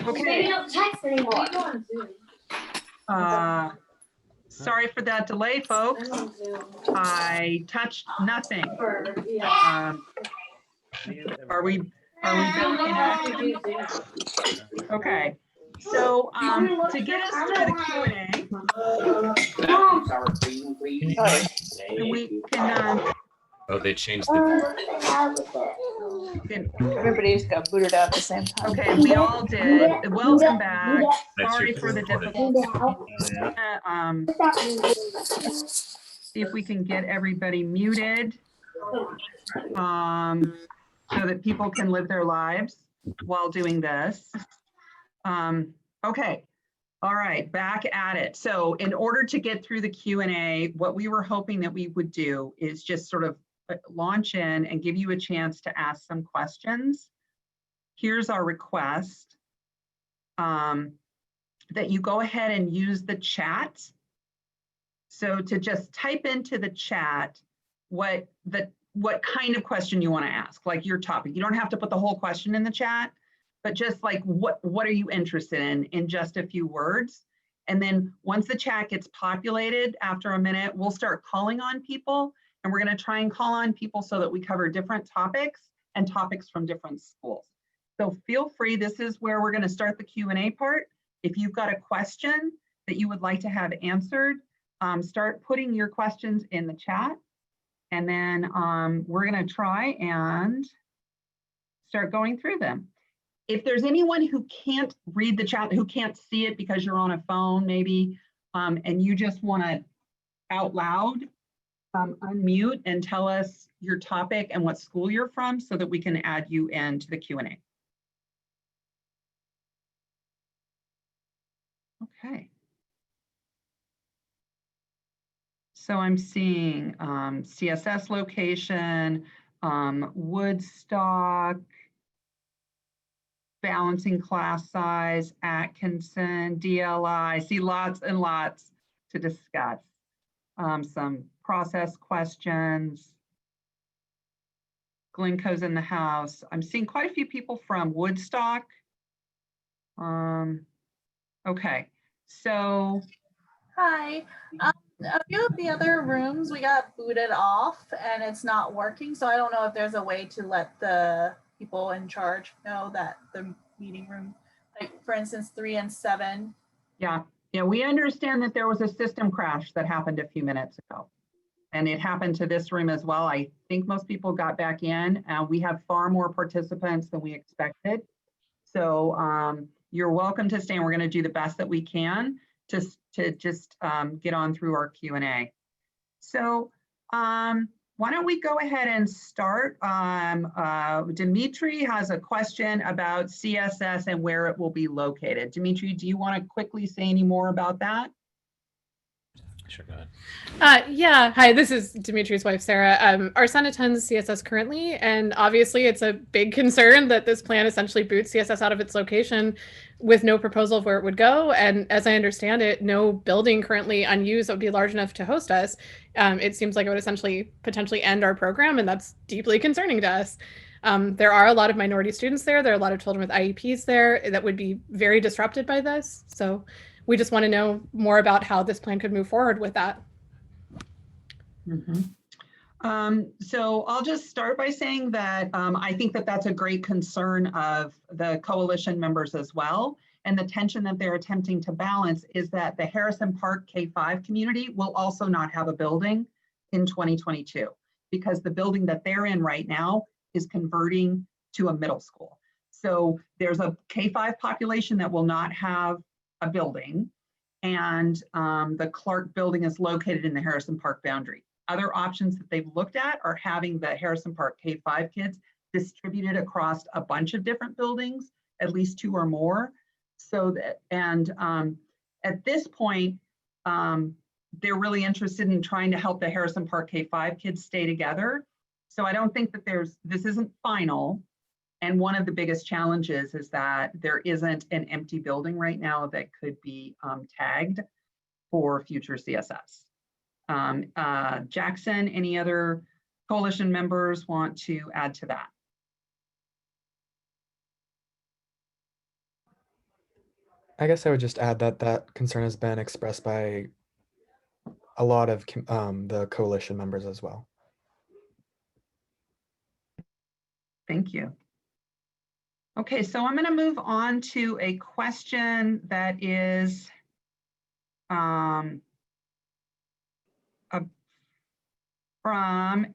Okay. don't text anymore. Sorry for that delay, folks. I touched nothing. Are we back in action? Okay. So to get us through the Q&A, we can Oh, they changed the. Everybody just got booted out at the same time. okay, we all did. Welcome back. That's Sorry your for the recorded. difficulty. See if we can get everybody muted so that people can live their lives while doing this. Okay. All right, back at it. So in order to get through the Q&A, what we were hoping that we would do is just sort of launch in and give you a chance to ask some questions. Here's our request, that you go ahead and use the chat. So to just type into the chat what kind of question you want to ask, like your topic. You don't have to put the whole question in the chat, but just like what are you interested in just a few words. And then once the chat gets populated, after a minute, we'll start calling on people, and we're going to try and call on people so that we cover different topics and topics from different schools. So feel free, this is where we're going to start the Q&A part. If you've got a question that you would like to have answered, start putting your questions in the chat, and then we're going to try and start going through them. If there's anyone who can't read the chat, who can't see it because you're on a phone maybe, and you just want to out loud unmute and tell us your topic and what school you're from so that we can add you into the Q&A. Okay. So I'm seeing CSS location, Woodstock, balancing class size, Atkinson, DLI. I see lots and lots to discuss. Some process questions. Glencoe's in the house. I'm seeing quite a few people from Woodstock. Okay, so. Hi. A few of the other rooms we got booted off and it's not working. So I don't know if there's a way to let the people in charge know that the meeting room, like for instance, 3 and 7. Yeah, we understand that there was a system crash that happened a few minutes ago. And it happened to this room as well. I think most people got back in. We have far more participants than we expected. So you're welcome to stay, and we're going to do the best that we can to just get on through our Q&A. So why don't we go ahead and start? Demitri has a question about CSS and where it will be located. Demitri, do you want to quickly say any more about that? Sure, go ahead. Yeah, hi, this is Dimitri's wife, Sarah. Our son attends CSS currently, and obviously it's a big concern that this plan essentially boots CSS out of its location with no proposal of where it would go. And as I understand it, no building currently unused that would be large enough to host us. It seems like it would essentially potentially end our program, and that's deeply concerning to us. There are a lot of minority students there. There are a lot of children with IEPs there that would be very disrupted by this. So we just want to know more about how this plan could move forward with that. So I'll just start by saying that I think that that's a great concern of the coalition members as well. And the tension that they're attempting to balance is that the Harrison Park K-5 community will also not have a building in 2022 because the building that they're in right now is converting to a middle school. So there's a K-5 population that will not have a building, and the Clark building is located in the Harrison Park boundary. Other options that they've looked at are having the Harrison Park K-5 kids distributed across a bunch of different buildings, at least 2 or more. So that, and at this point, they're really interested in trying to help the Harrison Park K-5 kids stay together. So I don't think that this isn't final. And one of the biggest challenges is that there isn't an empty building right now that could be tagged for future CSS. Jackson, any other coalition members want to add to that? I guess I would just add that that concern has been expressed by a lot of the coalition members as well. Thank you. Okay, so I'm going to move on to a question that is from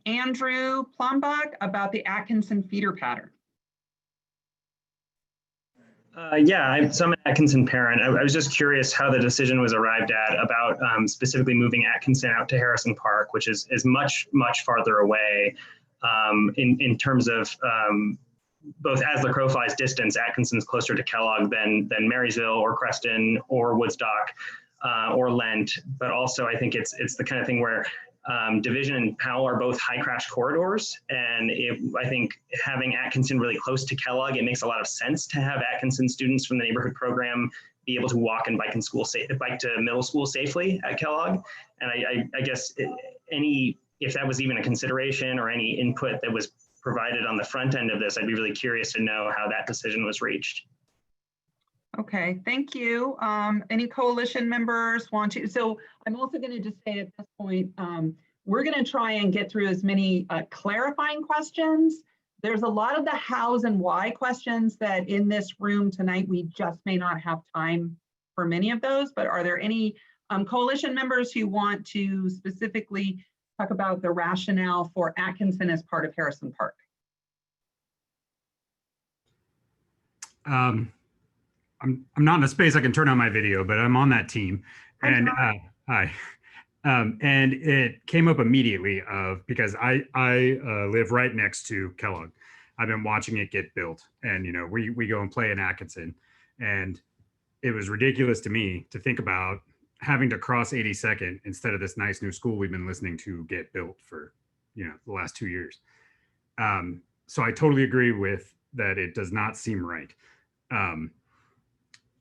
Andrew Plumbach about the Atkinson feeder pattern. Yeah, so I'm an Atkinson parent. I was just curious how the decision was arrived at about specifically moving Atkinson out to Harrison Park, which is much, much farther away in terms of both as the crow flies distance. Atkinson's closer to Kellogg than Marysville or Creston or Woodstock or Lent, but also I think it's the kind of thing where Division and Powell are both high crash corridors, and I think having Atkinson really close to Kellogg, it makes a lot of sense to have Atkinson students from the neighborhood program be able to walk and bike to middle school safely at Kellogg. And I guess if that was even a consideration or any input that was provided on the front end of this, I'd be really curious to know how that decision was reached. Okay, thank you. Any coalition members want to? So I'm also going to just say at this point, we're going to try and get through as many clarifying questions. There's a lot of the hows and why questions that in this room tonight, we just may not have time for many of those, but are there any coalition members who want to specifically talk about the rationale for Atkinson as part of Harrison Park? I'm not in a space I can turn on my video, but I'm on that team. And hi. And it came up immediately because I live right next to Kellogg. I've been watching it get built, and we go and play in Atkinson, and it was ridiculous to me to think about having to cross 82nd instead of this nice new school we've been listening to get built for the last 2 years. So I totally agree with that. It does not seem right.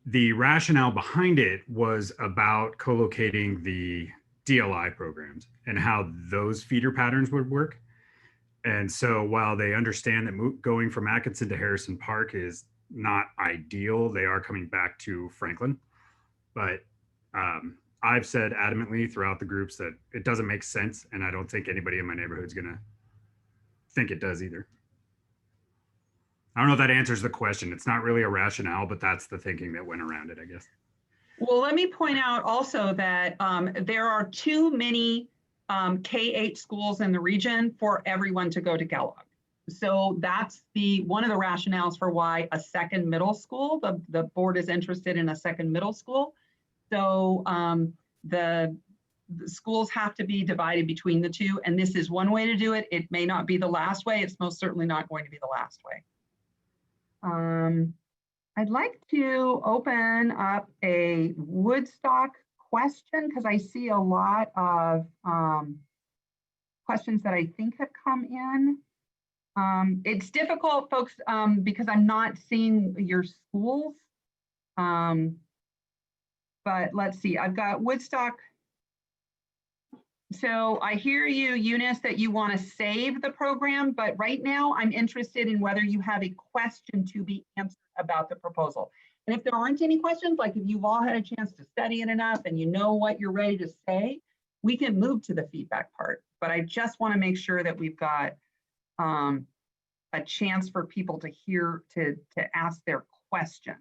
The rationale behind it was about co-locating the DLI programs and how those feeder patterns would work. And so while they understand that going from Atkinson to Harrison Park is not ideal, they are coming back to Franklin. But I've said adamantly throughout the groups that it doesn't make sense, and I don't think anybody in my neighborhood is going to think it does either. I don't know if that answers the question. It's not really a rationale, but that's the thinking that went around it, I guess. Well, let me point out also that there are too many K-8 schools in the region for everyone to go to Kellogg. So that's one of the rationales for why a second middle school, the board is interested in a second middle school. So the schools have to be divided between the two, and this is one way to do it. It may not be the last way. It's most certainly not going to be the last way. I'd like to open up a Woodstock question because I see a lot of questions that I think have come in. It's difficult, folks, because I'm not seeing your schools. But let's see, I've got Woodstock. So I hear you, Eunice, that you want to save the program, but right now I'm interested in whether you have a question to be answered about the proposal. And if there aren't any questions, like if you've all had a chance to study it enough and you know what you're ready to say, we can move to the feedback part. But I just want to make sure that we've got a chance for people to hear, to ask their questions.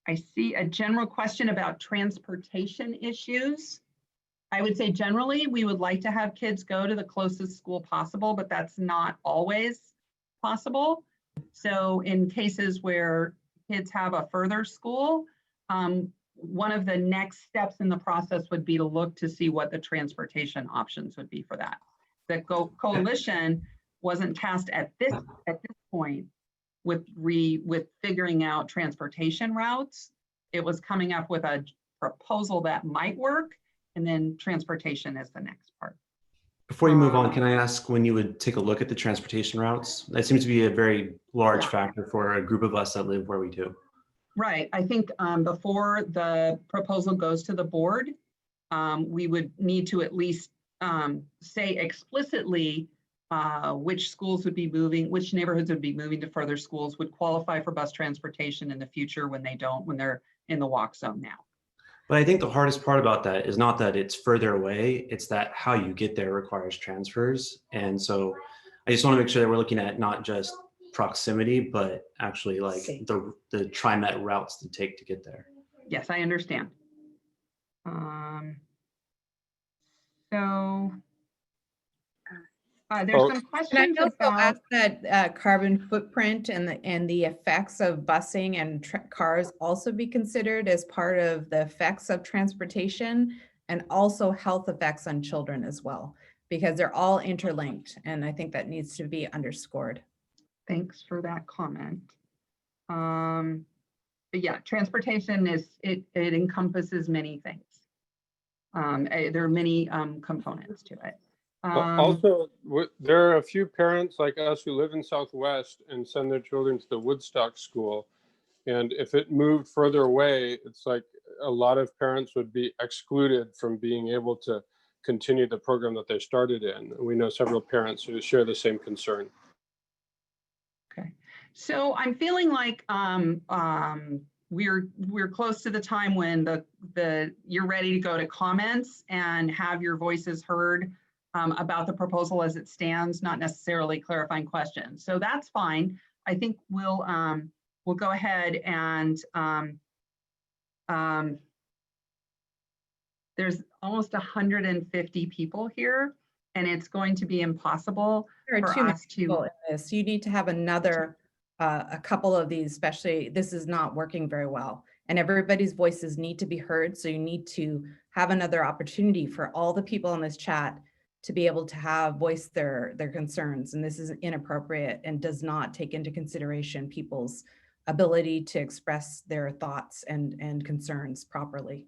I see a general question about transportation issues. I would say generally we would like to have kids go to the closest school possible, but that's not always possible. So in cases where kids have a further school, one of the next steps in the process would be to look to see what the transportation options would be for that. The coalition wasn't tasked at this point with figuring out transportation routes. It was coming up with a proposal that might work, and then transportation is the next part. Before you move on, can I ask when you would take a look at the transportation routes? That seems to be a very large factor for a group of us that live where we do. Right, I think before the proposal goes to the board, we would need to at least say explicitly which schools would be moving, which neighborhoods would be moving to further schools would qualify for bus transportation in the future when they're in the walk zone now. But I think the hardest part about that is not that it's further away, it's that how you get there requires transfers. And so I just want to make sure that we're looking at not just proximity, but actually like the TriMet routes to take to get there. Yes, I understand. So there's some questions Can I also about ask that carbon footprint and the effects of busing and cars also be considered as part of the effects of transportation, and also health effects on children as well, because they're all interlinked, and I think that needs to be underscored. Thanks for that comment. But yeah, transportation it encompasses many things. There are many components to it. Also, there are a few parents like us who live in Southwest and send their children to the Woodstock school. And if it moved further away, it's like a lot of parents would be excluded from being able to continue the program that they started in. We know several parents who share the same concern. Okay, so I'm feeling like we're close to the time when you're ready to go to comments and have your voices heard about the proposal as it stands, not necessarily clarifying questions. So that's fine. I think we'll go ahead and there's almost 150 people here, and it's going to be impossible There are for too many us people to. in this. You need to have another, a couple of these, especially this is not working very well. And everybody's voices need to be heard. So you need to have another opportunity for all the people in this chat to be able to voice their concerns. And this is inappropriate and does not take into consideration people's ability to express their thoughts and concerns properly.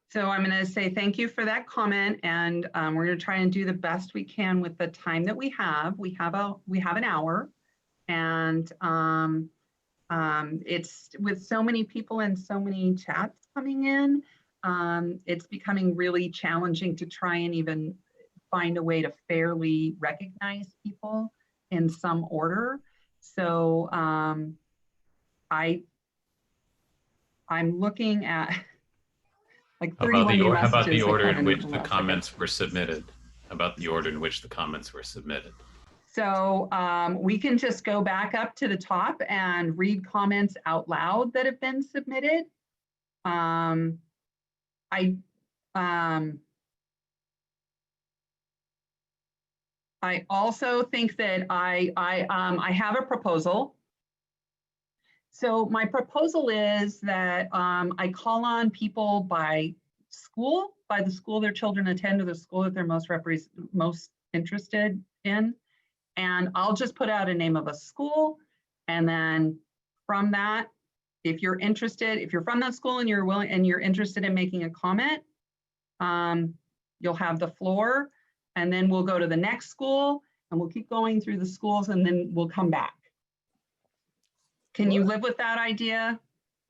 So I'm going to say thank you for that comment, and we're going to try and do the best we can with the time that we have. We have an hour, and it's with so many people and so many chats coming in, it's becoming really challenging to try and even find a way to fairly recognize people in some order. So I'm looking at like 31 new How about the messages order that in come which in the last comments were submitted? About the order in which the comments were submitted. So we can just go back up to the top and read comments out loud that have been submitted. I also think that I have a proposal. So my proposal is that I call on people by the school their children attend, or the school that they're most interested in. And I'll just put out a name of a school. And then from that, if you're interested, if you're from that school and you're willing and you're interested in making a comment, you'll have the floor. And then we'll go to the next school and we'll keep going through the schools, and then we'll come back. Can you live with that idea?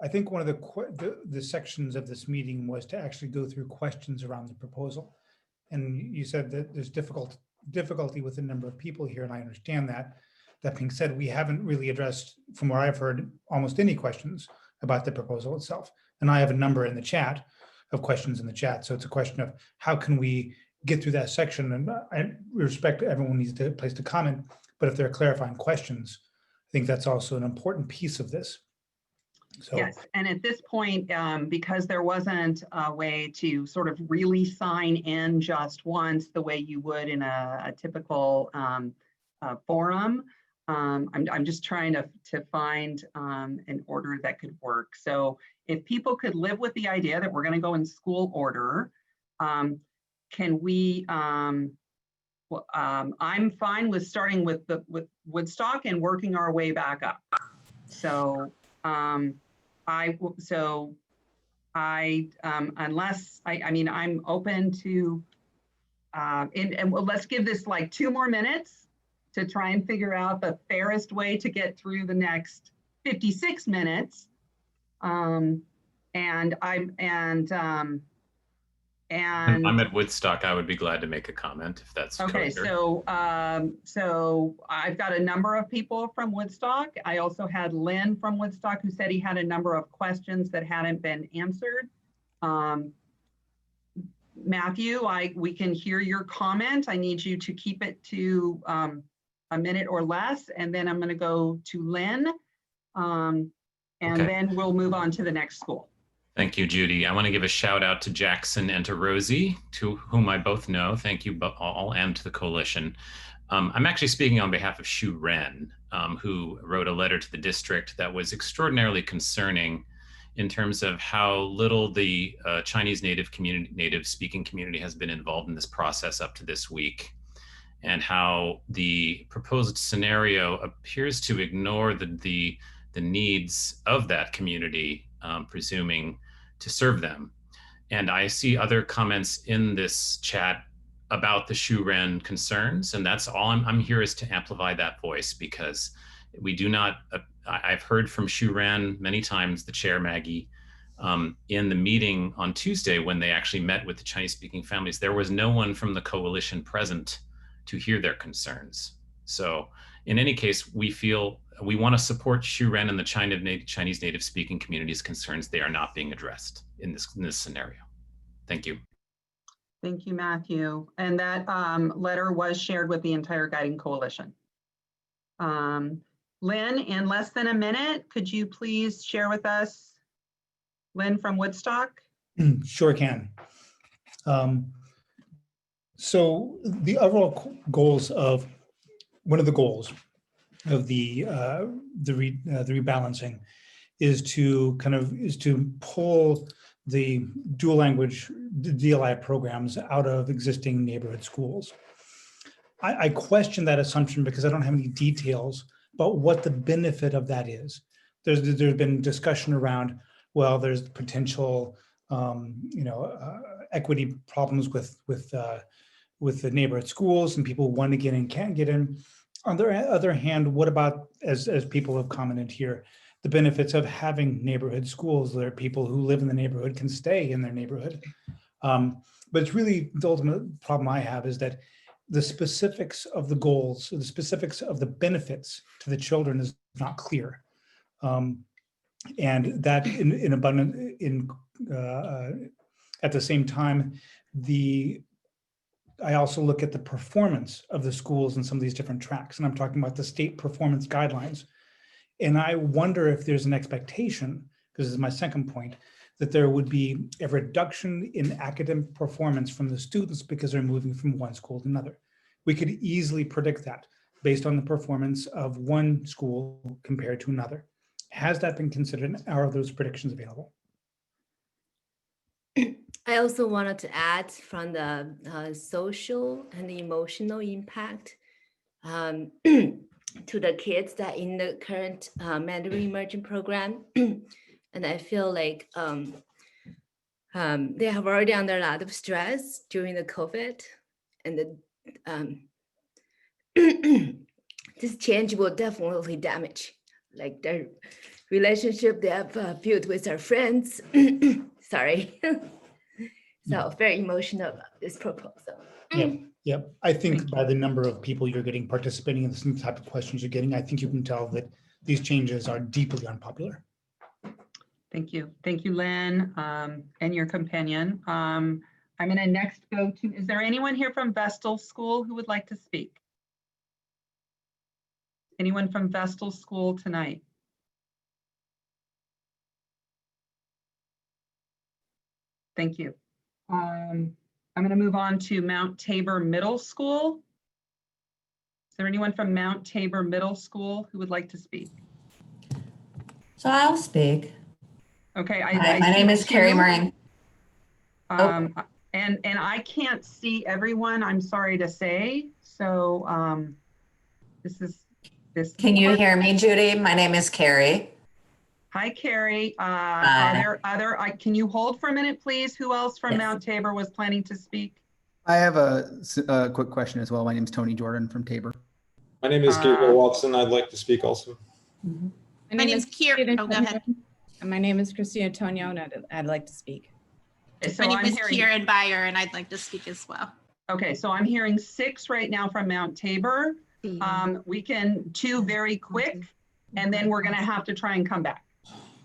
I think one of the sections of this meeting was to actually go through questions around the proposal. And you said that there's difficulty with the number of people here, and I understand that. That being said, we haven't really addressed, from what I've heard, almost any questions about the proposal itself. And I have a number in the chat of questions in the chat. So it's a question of how can we get through that section? And I respect everyone needs a place to comment, but if there are clarifying questions, I think that's also an important piece of this. So. Yes, and at this point, because there wasn't a way to sort of really sign in just once the way you would in a typical forum, I'm just trying to find an order that could work. So if people could live with the idea that we're going to go in school order, can we? I'm fine with starting with Woodstock and working our way back up. So. Unless I'm open to, let's give this like 2 more minutes to try and figure out the fairest way to get through the next 56 minutes. And And I'm at Woodstock. I would be glad to make a comment if that's okay, clear. so I've got a number of people from Woodstock. I also had Lin from Woodstock who said he had a number of questions that hadn't been answered. Matthew, we can hear your comment. I need you to keep it to a minute or less, and then I'm going to go to Lin, and Okay. then we'll move on to the next school. Thank you, Judy. I want to give a shout out to Jackson and to Rosie, to whom I both know. Thank you all, and to the coalition. I'm actually speaking on behalf of Shu Ren, who wrote a letter to the district that was extraordinarily concerning in terms of how little the Chinese native speaking community has been involved in this process up to this week, and how the proposed scenario appears to ignore the needs of that community, presuming to serve them. And I see other comments in this chat about the Shu Ren concerns, and that's all I'm here is to amplify that voice, because we do not, I've heard from Shu Ren many times, the chair Maggie, in the meeting on Tuesday when they actually met with the Chinese speaking families, there was no one from the coalition present to hear their concerns. So in any case, we feel we want to support Shu Ren and the Chinese native speaking community's concerns. They are not being addressed in this scenario. Thank you. Thank you, Matthew. And that letter was shared with the entire guiding coalition. Lynn, in less than a minute, could you please share with us, Lynn from Woodstock? Sure can. So the overall goals of, one of the goals of the rebalancing is to pull the dual language DLI programs out of existing neighborhood schools. I question that assumption because I don't have any details about what the benefit of that is. There's been discussion around, well, there's potential equity problems with the neighborhood schools and people want to get in, can't get in. On the other hand, what about, as people have commented here, the benefits of having neighborhood schools where people who live in the neighborhood can stay in their neighborhood? But it's really, the ultimate problem I have is that the specifics of the goals, the specifics of the benefits to the children is not clear. And that at the same time, I also look at the performance of the schools in some of these different tracks, and I'm talking about the state performance guidelines. And I wonder if there's an expectation, because this is my second point, that there would be a reduction in academic performance from the students because they're moving from one school to another. We could easily predict that based on the performance of one school compared to another. Has that been considered? Are those predictions available? I also wanted to add from the social and the emotional impact to the kids that in the current Mandarin Immersion program. And I feel like they have already under a lot of stress during the COVID, and this change will definitely damage like their relationship they have built with their friends. Sorry. So very emotional about this proposal. Yep. I think by the number of people you're getting participating in this type of questions you're getting, I think you can tell that these changes are deeply unpopular. Thank you. Thank you, Lynn, and your companion. I'm going to next go to, is there anyone here from Vestal School who would like to speak? Anyone from Vestal School tonight? Thank you. I'm going to move on to Mount Tabor Middle School. Is there anyone from Mount Tabor Middle School who would like to speak? So I'll speak. Okay. Hi, my name is Kerry Moran. And I can't see everyone, I'm sorry to say. So this. Can you hear me, Judy? My name is Kerry. Hi, Kerry. Are there other, can you hold for a minute, please? Who else from Mount Tabor was planning to speak? I have a quick question as well. My name is Tony Jordan from Tabor. My name is Gabriel Watson. I'd like to speak also. My name is Kira. Oh, go ahead. And my name is Christina Tonio, and I'd like to speak. So My I'm name is hearing, Kieran Byer, and I'd like to speak as well. okay, so I'm hearing 6 right now from Mount Tabor. We can 2 very quick, and then we're going to have to try and come back.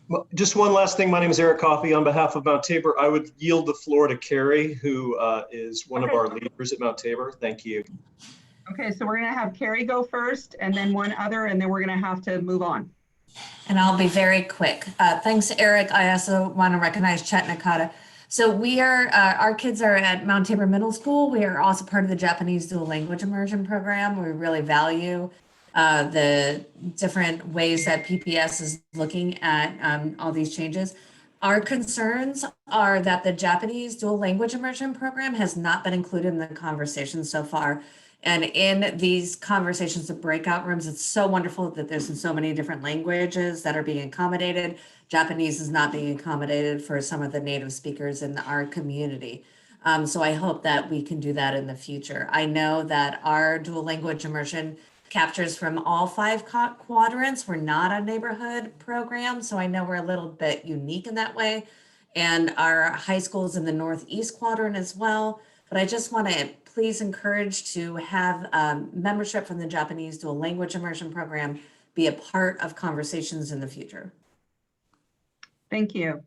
Well, just one last thing. My name is Eric Coffey. On behalf of Mount Tabor, I would yield the floor to Kerry, who is one of our leaders at Mount Tabor. Thank you. Okay, so we're going to have Kerry go first, and then one other, and then we're going to have to move on. And I'll be very quick. Thanks, Eric. I also want to recognize Chet Nakata. So we are, our kids are at Mount Tabor Middle School. We are also part of the Japanese dual language immersion program. We really value the different ways that PPS is looking at all these changes. Our concerns are that the Japanese dual language immersion program has not been included in the conversation so far. And in these conversations, the breakout rooms, it's so wonderful that there's so many different languages that are being accommodated. Japanese is not being accommodated for some of the native speakers in our community. So I hope that we can do that in the future. I know that our dual language immersion captures from all 5 quadrants. We're not a neighborhood program, so I know we're a little bit unique in that way. And our high schools in the Northeast quadrant as well. But I just want to please encourage to have membership from the Japanese dual language immersion program be a part of conversations in the future. Thank you.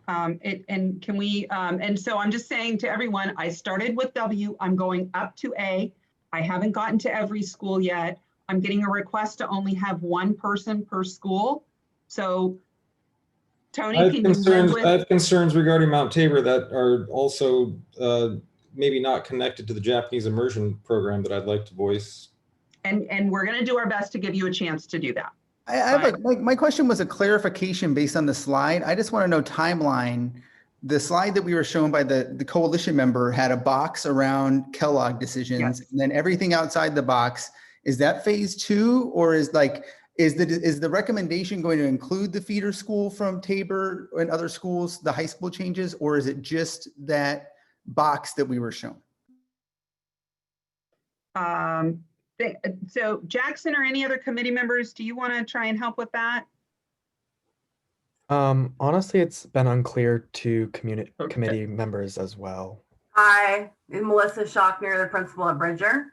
And can we, and so I'm just saying to everyone, I started with W, I'm going up to A. I haven't gotten to every school yet. I'm getting a request to only have 1 person per school. So Tony, I have can you live with? I have concerns regarding Mount Tabor that are also maybe not connected to the Japanese immersion program that I'd like to voice. And we're going to do our best to give you a chance to do that. I have my question was a clarification based on the slide. I just want to know timeline. The slide that we were shown by the coalition member had a box around Kellogg decisions, and then everything outside the box. Is that phase 2, or is the recommendation going to include the feeder school from Tabor and other schools, the high school changes, or is it just that box that we were shown? So Jackson or any other committee members, do you want to try and help with that? Honestly, it's been unclear to committee members as well. Hi, I'm Melissa Shockner, the principal at Bridger.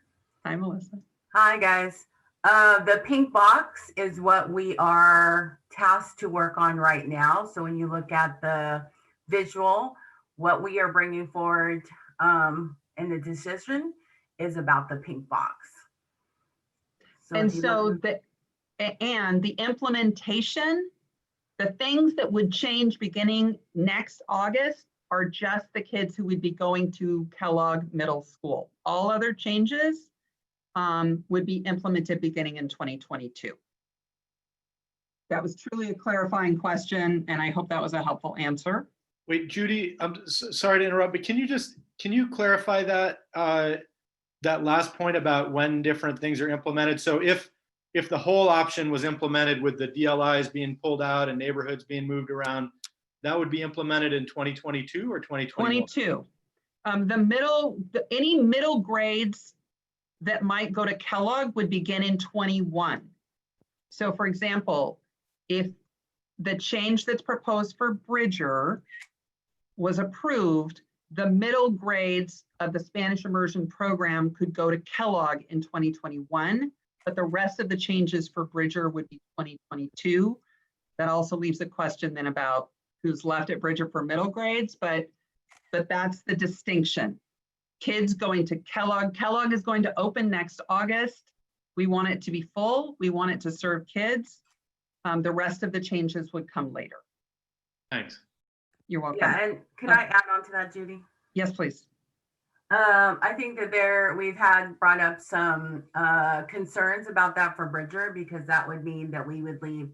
Hi, Melissa. Hi, guys. The pink box is what we are tasked to work on right now. So when you look at the visual, what we are bringing forward in the decision is about the pink box. And so the implementation, the things that would change beginning next August are just the kids who would be going to Kellogg Middle School. All other changes would be implemented beginning in 2022. That was truly a clarifying question, and I hope that was a helpful answer. Wait, Judy, I'm sorry to interrupt, but can you clarify that that last point about when different things are implemented? So if the whole option was implemented with the DLIs being pulled out and neighborhoods being moved around, that would be implemented in 2022 or 2021? 22. Any middle grades that might go to Kellogg would begin in 21. So for example, if the change that's proposed for Bridger was approved, the middle grades of the Spanish immersion program could go to Kellogg in 2021, but the rest of the changes for Bridger would be 2022. That also leaves a question then about who's left at Bridger for middle grades, but that's the distinction. Kids going to Kellogg. Kellogg is going to open next August. We want it to be full. We want it to serve kids. The rest of the changes would come later. Thanks. You're welcome. Yeah, and can I add on to that, Judy? Yes, please. I think that we've had brought up some concerns about that for Bridger, because that would mean that we would leave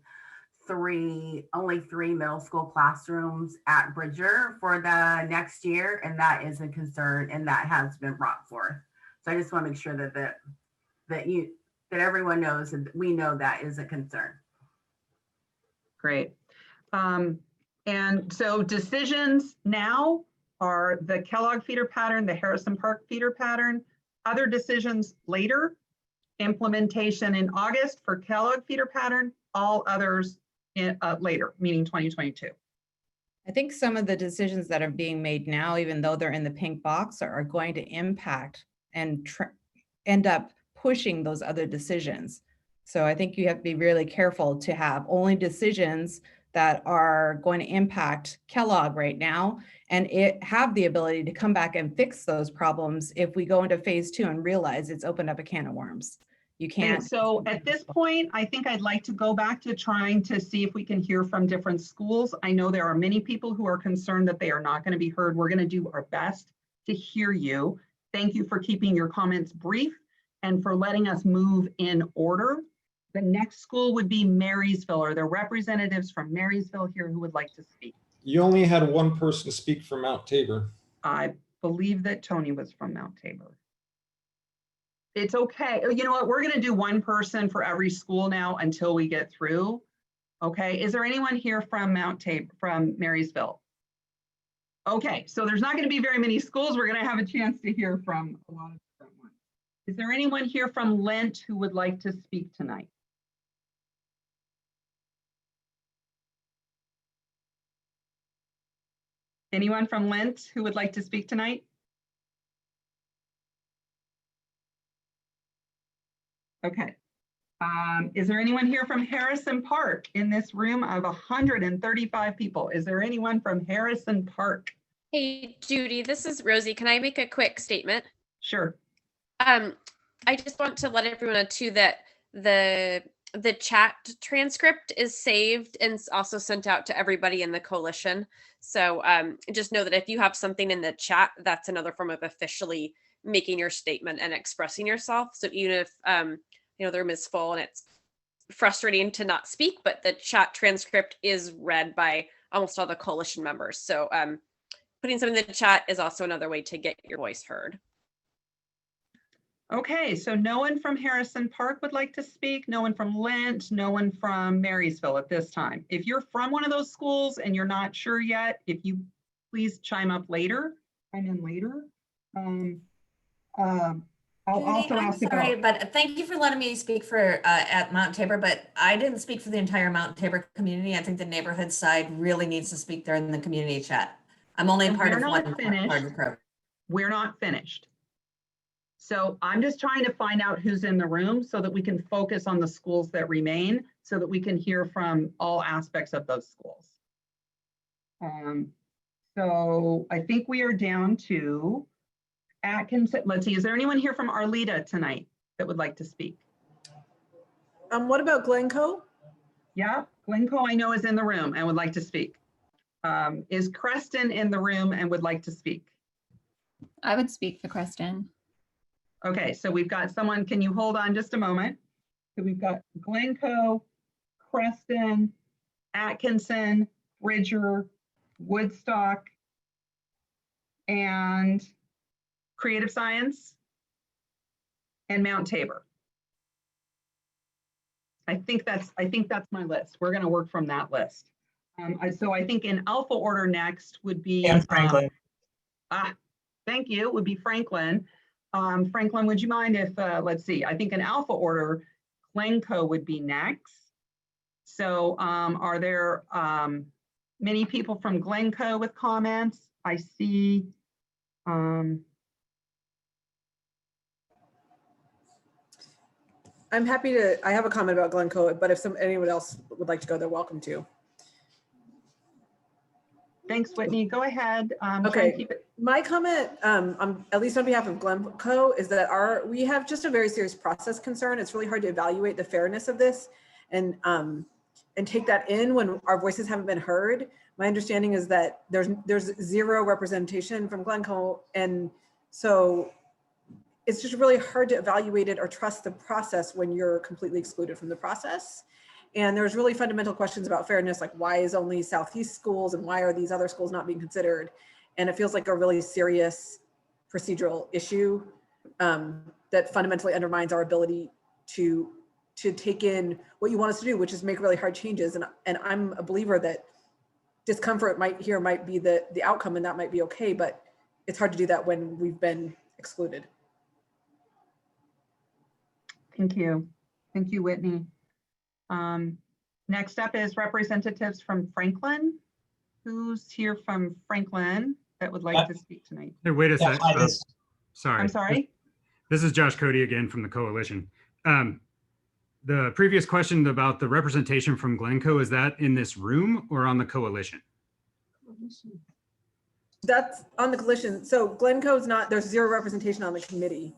only three middle school classrooms at Bridger for the next year, and that is a concern, and that has been brought forth. So I just want to make sure that everyone knows that we know that is a concern. Great. And so decisions now are the Kellogg feeder pattern, the Harrison Park feeder pattern, other decisions later, implementation in August for Kellogg feeder pattern, all others later, meaning 2022. I think some of the decisions that are being made now, even though they're in the pink box, are going to impact and end up pushing those other decisions. So I think you have to be really careful to have only decisions that are going to impact Kellogg right now, and it have the ability to come back and fix those problems if we go into phase 2 and realize it's opened up a can of worms. You Okay, can't. so at this point, I think I'd like to go back to trying to see if we can hear from different schools. I know there are many people who are concerned that they are not going to be heard. We're going to do our best to hear you. Thank you for keeping your comments brief and for letting us move in order. The next school would be Marysville. Are there representatives from Marysville here who would like to speak? You only had one person speak from Mount Tabor. I believe that Tony was from Mount Tabor. It's okay. You know what? We're going to do one person for every school now until we get through. Okay. Is there anyone here from Mount Tabor, from Marysville? Okay. So there's not going to be very many schools. We're going to have a chance to hear from a lot of different ones. Is there anyone here from LYNN who would like to speak tonight? Anyone from LYNN who would like to speak tonight? Okay. Is there anyone here from Harrison Park in this room of 135 people? Is there anyone from Harrison Park? Hey, Judy, this is Rosie. Can I make a quick statement? Sure. I just want to let everyone know too that the chat transcript is saved and also sent out to everybody in the coalition. So just know that if you have something in the chat, that's another form of officially making your statement and expressing yourself. So even if the room is full and it's frustrating to not speak, but the chat transcript is read by almost all the coalition members. So putting something in the chat is also another way to get your voice heard. Okay, so no one from Harrison Park would like to speak, no one from LYNN, no one from Marysville at this time. If you're from one of those schools and you're not sure yet, if you please chime in later. I'll also I'm ask sorry, about. but thank you for letting me speak for at Mount Tabor, but I didn't speak for the entire Mount Tabor community. I think the neighborhood side really needs to speak there in the community chat. I'm only a part of one part of the program. We're not finished. So I'm just trying to find out who's in the room so that we can focus on the schools that remain so that we can hear from all aspects of those schools. So I think we are down to Atkinson. Let's see, is there anyone here from Arleta tonight that would like to speak? What about Glencoe? Yeah, Glencoe I know is in the room and would like to speak. Is Creston in the room and would like to speak? I would speak for Creston. Okay, so we've got someone, can you hold on just a moment? So we've got Glencoe, Creston, Atkinson, Bridger, Woodstock, and Creative Science, and Mount Tabor. I think that's my list. We're gonna work from that list. So I think in alpha order next would be- And Franklin. Thank you, would be Franklin. Franklin, would you mind if, let's see, I think in alpha order, Glencoe would be next. So are there many people from Glencoe with comments? I see. I'm happy to, I have a comment about Glencoe, but if anyone else would like to go, they're welcome to. Thanks, Whitney. Go ahead. Okay, my comment, at least on behalf of Glencoe, is that we have just a very serious process concern. It's really hard to evaluate the fairness of this and take that in when our voices haven't been heard. My understanding is that there's zero representation from Glencoe, and so it's just really hard to evaluate it or trust the process when you're completely excluded from the process. And there's really fundamental questions about fairness, like why is only Southeast schools and why are these other schools not being considered? And it feels like a really serious procedural issue that fundamentally undermines our ability to take in what you want us to do, which is make really hard changes. And I'm a believer that discomfort might be the outcome, and that might be okay, but it's hard to do that when we've been excluded. Thank you. Thank you, Whitney. Next up is representatives from Franklin who's here from Franklin that would like to speak tonight? Hey, wait a sec. hi, Sorry. I'm sorry. This is Josh Cody again from the coalition. The previous question about the representation from Glencoe, is that in this room or on the coalition? That's on the coalition. So Glencoe's not, there's zero representation on the committee.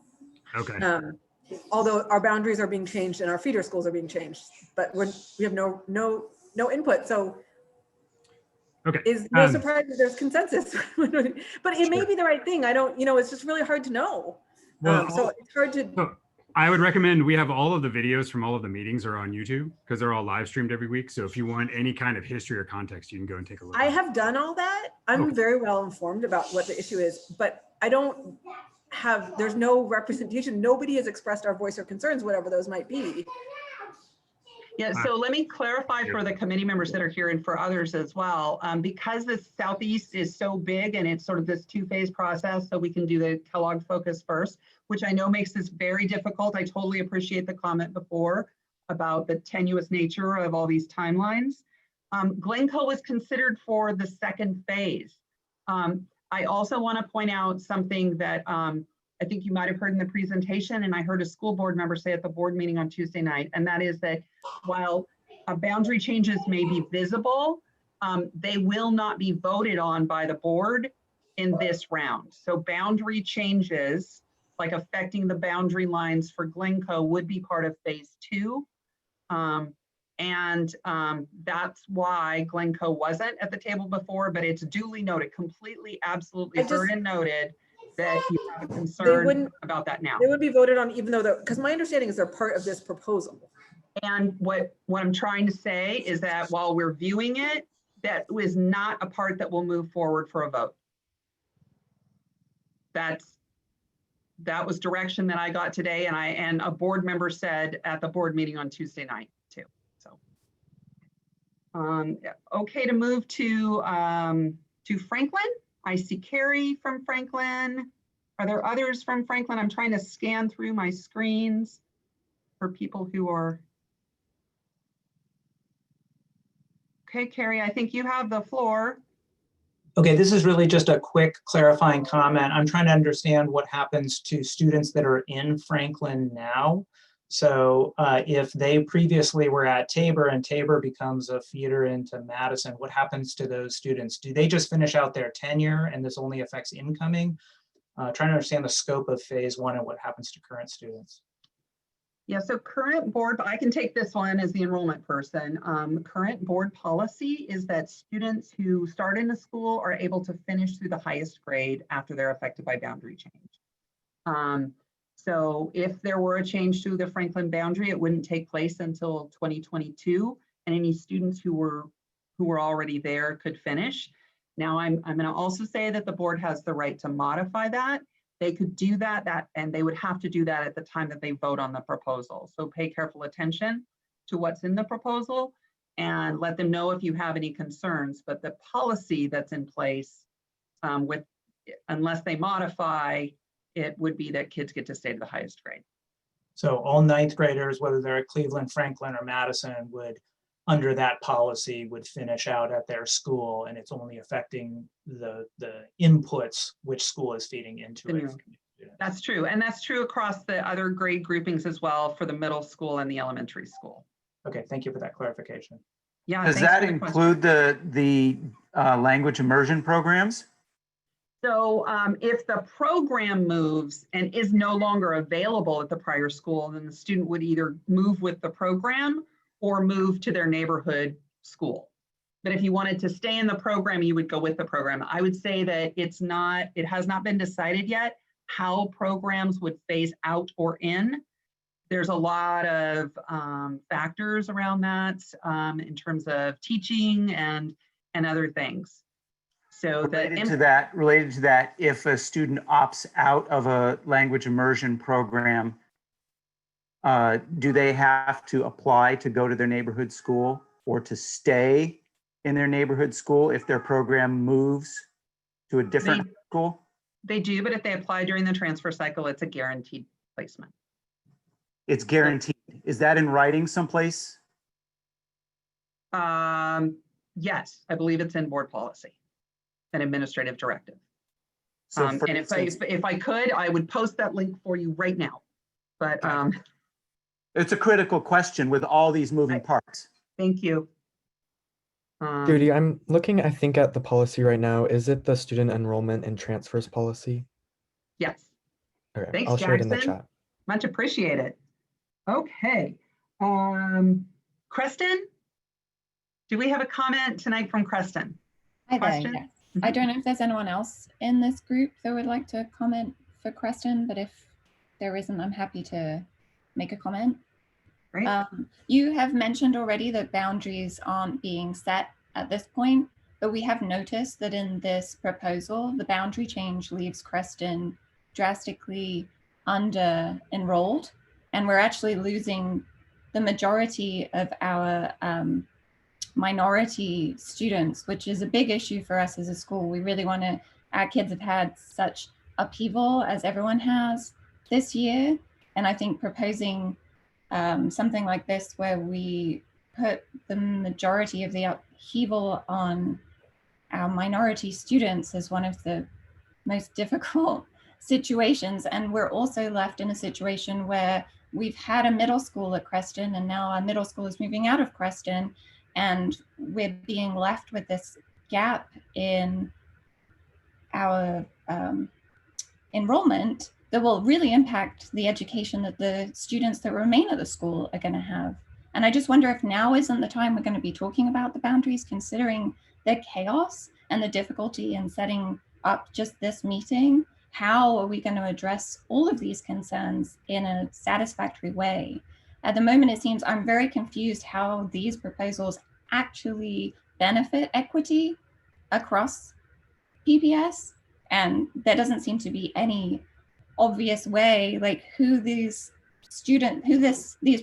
Okay. Although our boundaries are being changed and our feeder schools are being changed, but we have no input. So okay. Is no surprise that there's consensus, but it may be the right thing. I don't, it's just really hard to know. Well, so it's hard to. I would recommend, we have all of the videos from all of the meetings are on YouTube because they're all live streamed every week. So if you want any kind of history or context, you can go and take a look. I have done all that. I'm very well informed about what the issue is, but I don't have, there's no representation. Nobody has expressed our voice or concerns, whatever those might be. Yeah, so let me clarify for the committee members that are here and for others as well. Because the Southeast is so big and it's sort of this two-phase process, so we can do the Kellogg focus first, which I know makes this very difficult. I totally appreciate the comment before about the tenuous nature of all these timelines. Glencoe was considered for the second phase. I also want to point out something that I think you might have heard in the presentation, and I heard a school board member say at the board meeting on Tuesday night, and that is that while boundary changes may be visible, they will not be voted on by the board in this round. So boundary changes, like affecting the boundary lines for Glencoe, would be part of phase 2. That's why Glencoe wasn't at the table before, but it's duly noted, completely, absolutely heard and noted that you have a concern about that now. They would be voted on even though because my understanding is they're part of this proposal. And what I'm trying to say is that while we're viewing it, that was not a part that will move forward for a vote. That was direction that I got today, and a board member said at the board meeting on Tuesday night too. So, okay to move to Franklin. I see Kerry from Franklin. Are there others from Franklin? I'm trying to scan through my screens for people who are. Okay, Kerry, I think you have the floor. Okay, this is really just a quick clarifying comment. I'm trying to understand what happens to students that are in Franklin now. So if they previously were at Tabor and Tabor becomes a feeder into Madison, what happens to those students? Do they just finish out their tenure and this only affects incoming? Trying to understand the scope of phase 1 and what happens to current students. Yeah, so current board, I can take this one as the enrollment person. Current board policy is that students who start in the school are able to finish through the highest grade after they're affected by boundary change. So if there were a change to the Franklin boundary, it wouldn't take place until 2022, and any students who were already there could finish. Now, I'm going to also say that the board has the right to modify that. They could do that, and they would have to do that at the time that they vote on the proposal. So pay careful attention to what's in the proposal and let them know if you have any concerns. But the policy that's in place, unless they modify, it would be that kids get to stay to the highest grade. So all 9th graders, whether they're at Cleveland, Franklin, or Madison, would, under that policy, would finish out at their school, and it's only affecting the inputs which school is feeding into it. That's true, and that's true across the other grade groupings as well for the middle school and the elementary school. Okay, thank you for that clarification. Yeah. Does that include the language immersion programs? So if the program moves and is no longer available at the prior school, then the student would either move with the program or move to their neighborhood school. But if you wanted to stay in the program, you would go with the program. I would say that it has not been decided yet how programs would phase out or in. There's a lot of factors around that in terms of teaching and other things. So related to that, if a student opts out of a language immersion program, do they have to apply to go to their neighborhood school or to stay in their neighborhood school if their program moves to a different school? They do, but if they apply during the transfer cycle, it's a guaranteed placement. It's guaranteed. Is that in writing someplace? Yes, I believe it's in board policy, an administrative directive. So And for if instance, I could, I would post that link for you right now. But it's a critical question with all these moving parts. thank you. Judy, I'm looking, I think, at the policy right now. Is it the student enrollment and transfers policy? Yes. Okay, Thanks, I'll share it in the Jackson. chat. Much appreciated. Okay. Creston, do we have a comment tonight from Creston? Hi there, Question? yes. I don't know if there's anyone else in this group that would like to comment for Creston, but if there isn't, I'm happy to make a comment. Great. You have mentioned already that boundaries aren't being set at this point, but we have noticed that in this proposal, the boundary change leaves Creston drastically under enrolled, and we're actually losing the majority of our minority students, which is a big issue for us as a school. We really want to, our kids have had such upheaval as everyone has this year. And I think proposing something like this where we put the majority of the upheaval on our minority students is one of the most difficult situations. And we're also left in a situation where we've had a middle school at Creston and now our middle school is moving out of Creston, and we're being left with this gap in our enrollment that will really impact the education that the students that remain at the school are going to have. And I just wonder if now isn't the time we're going to be talking about the boundaries, considering the chaos and the difficulty in setting up just this meeting. How are we going to address all of these concerns in a satisfactory way? At the moment, it seems I'm very confused how these proposals actually benefit equity across PPS. And there doesn't seem to be any obvious way, like who these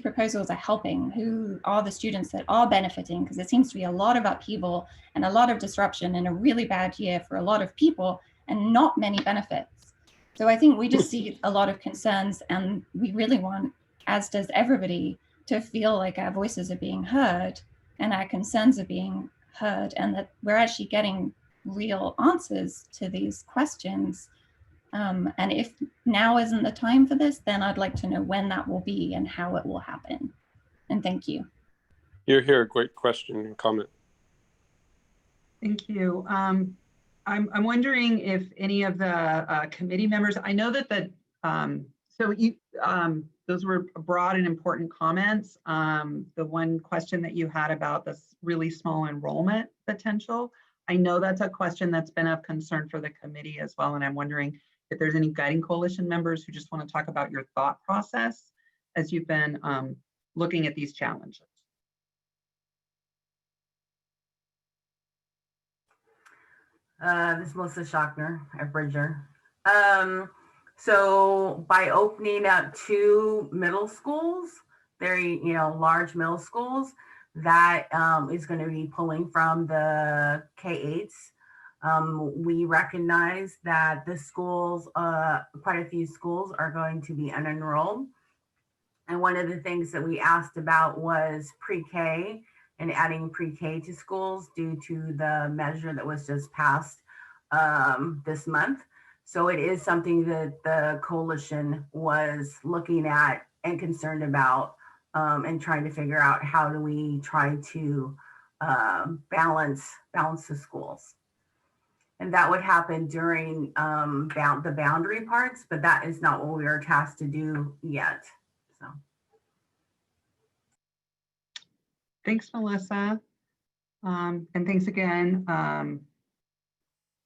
proposals are helping, who are the students that are benefiting, because there seems to be a lot of upheaval and a lot of disruption in a really bad year for a lot of people and not many benefits. So I think we just see a lot of concerns, and we really want, as does everybody, to feel like our voices are being heard and our concerns are being heard, and that we're actually getting real answers to these questions. And if now isn't the time for this, then I'd like to know when that will be and how it will happen. And thank you. You're here. Great question and comment. Thank you. I'm wondering if any of the committee members, I know that those were broad and important comments. The one question that you had about this really small enrollment potential, I know that's a question that's been of concern for the committee as well. And I'm wondering if there's any guiding coalition members who just want to talk about your thought process as you've been looking at these challenges. This is Melissa Schochner at Bridger. So by opening up 2 middle schools, very large middle schools, that is going to be pulling from the K-8s. We recognize that the schools, quite a few schools are going to be unenrolled. And one of the things that we asked about was pre-K and adding pre-K to schools due to the measure that was just passed this month. So it is something that the coalition was looking at and concerned about, and trying to figure out how do we try to balance the schools. And that would happen during the boundary parts, but that is not what we are tasked to do yet. So. Thanks, Melissa. And thanks again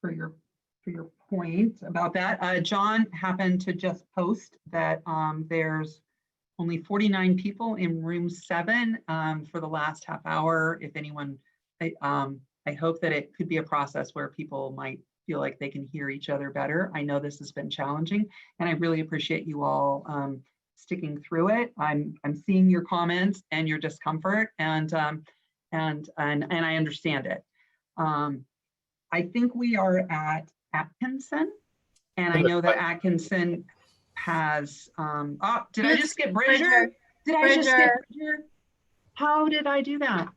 for your point about that. John happened to just post that there's only 49 people in room 7 for the last half hour. If anyone, I hope that it could be a process where people might feel like they can hear each other better. I know this has been challenging, and I really appreciate you all sticking through it. I'm seeing your comments and your discomfort, and I understand it. I think we are at Atkinson, and I know that Atkinson has, did I just skip Bridger? Did I just skip Bridger? How did I do that?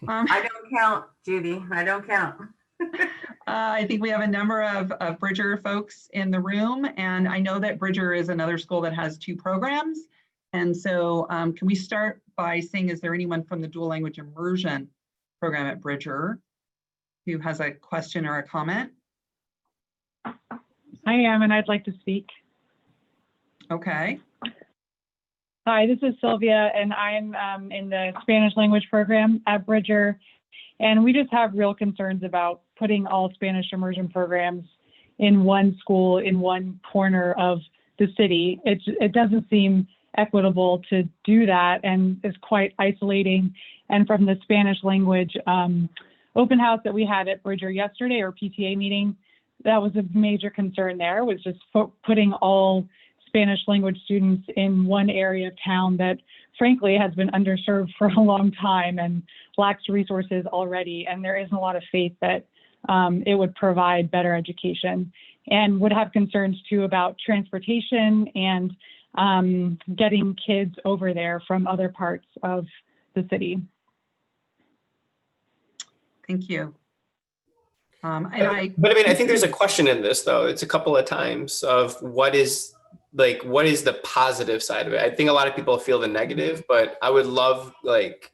I don't count, Judy. I don't count. I think we have a number of Bridger folks in the room, and I know that Bridger is another school that has 2 programs. And so can we start by saying, is there anyone from the dual language immersion program at Bridger who has a question or a comment? I am, and I'd like to speak. Okay. Hi, this is Sylvia, and I'm in the Spanish language program at Bridger. And we just have real concerns about putting all Spanish immersion programs in one school, in one corner of the city. It doesn't seem equitable to do that, and is quite isolating. And from the Spanish language open house that we had at Bridger yesterday, or PTA meeting, that was a major concern there, was just putting all Spanish language students in one area of town that frankly has been underserved for a long time and lacks resources already. And there isn't a lot of faith that it would provide better education, and would have concerns too about transportation and getting kids over there from other parts of the city. Thank you. But I mean, I think there's a question in this, though. It's a couple of times of what is the positive side of it. I think a lot of people feel the negative, but I would love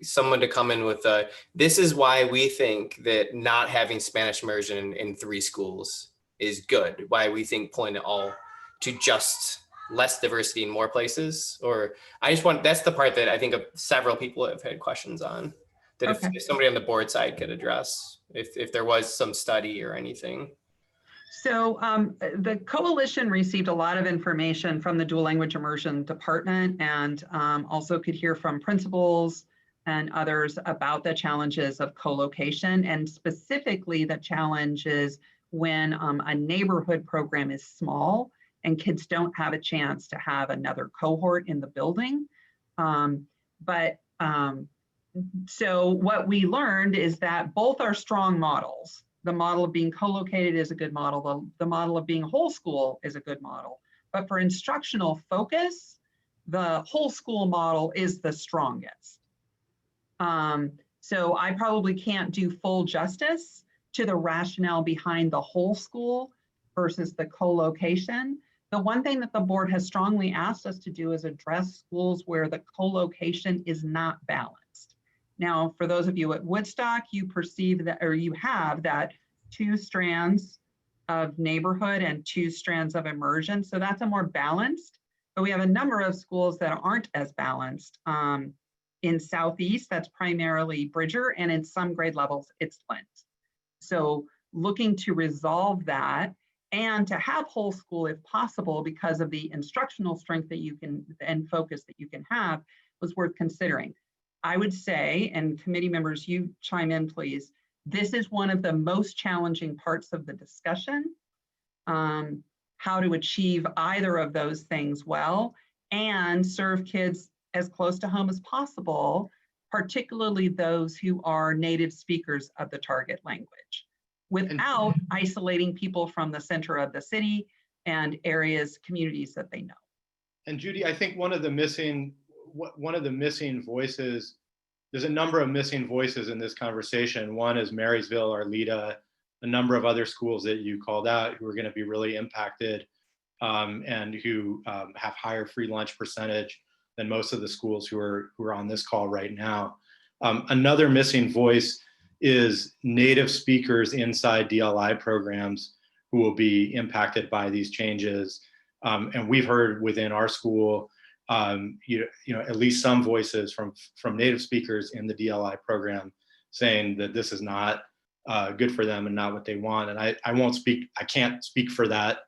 someone to come in with this is why we think that not having Spanish immersion in 3 schools is good. Why we think pulling it all to just less diversity in more places. Or that's the part that I think several people have had questions on. That Okay. if somebody on the board side could address, if there was some study or anything. So the coalition received a lot of information from the dual language immersion department, and also could hear from principals and others about the challenges of co-location, and specifically the challenges when a neighborhood program is small and kids don't have a chance to have another cohort in the building. So what we learned is that both are strong models. The model of being co-located is a good model. The model of being whole school is a good model. But for instructional focus, the whole school model is the strongest. So I probably can't do full justice to the rationale behind the whole school versus the co-location. The one thing that the board has strongly asked us to do is address schools where the co-location is not balanced. Now, for those of you at Woodstock, you perceive that, or you have that 2 strands of neighborhood and 2 strands of immersion. So that's a more balanced, but we have a number of schools that aren't as balanced. In Southeast, that's primarily Bridger, and in some grade levels, it's LYNN. So looking to resolve that and to have whole school if possible because of the instructional strength that you can and focus that you can have was worth considering. I would say, and committee members, you chime in, please. This is one of the most challenging parts of the discussion, how to achieve either of those things well and serve kids as close to home as possible, particularly those who are native speakers of the target language, without isolating people from the center of the city and areas, communities that they know. And Judy, I think one of the missing voices, there's a number of missing voices in this conversation. One is Marysville, Arleta, a number of other schools that you called out who are going to be really impacted and who have higher free lunch percentage than most of the schools who are on this call right now. Another missing voice is native speakers inside DLI programs who will be impacted by these changes. And we've heard within our school, at least some voices from native speakers in the DLI program saying that this is not good for them and not what they want. And I can't speak for that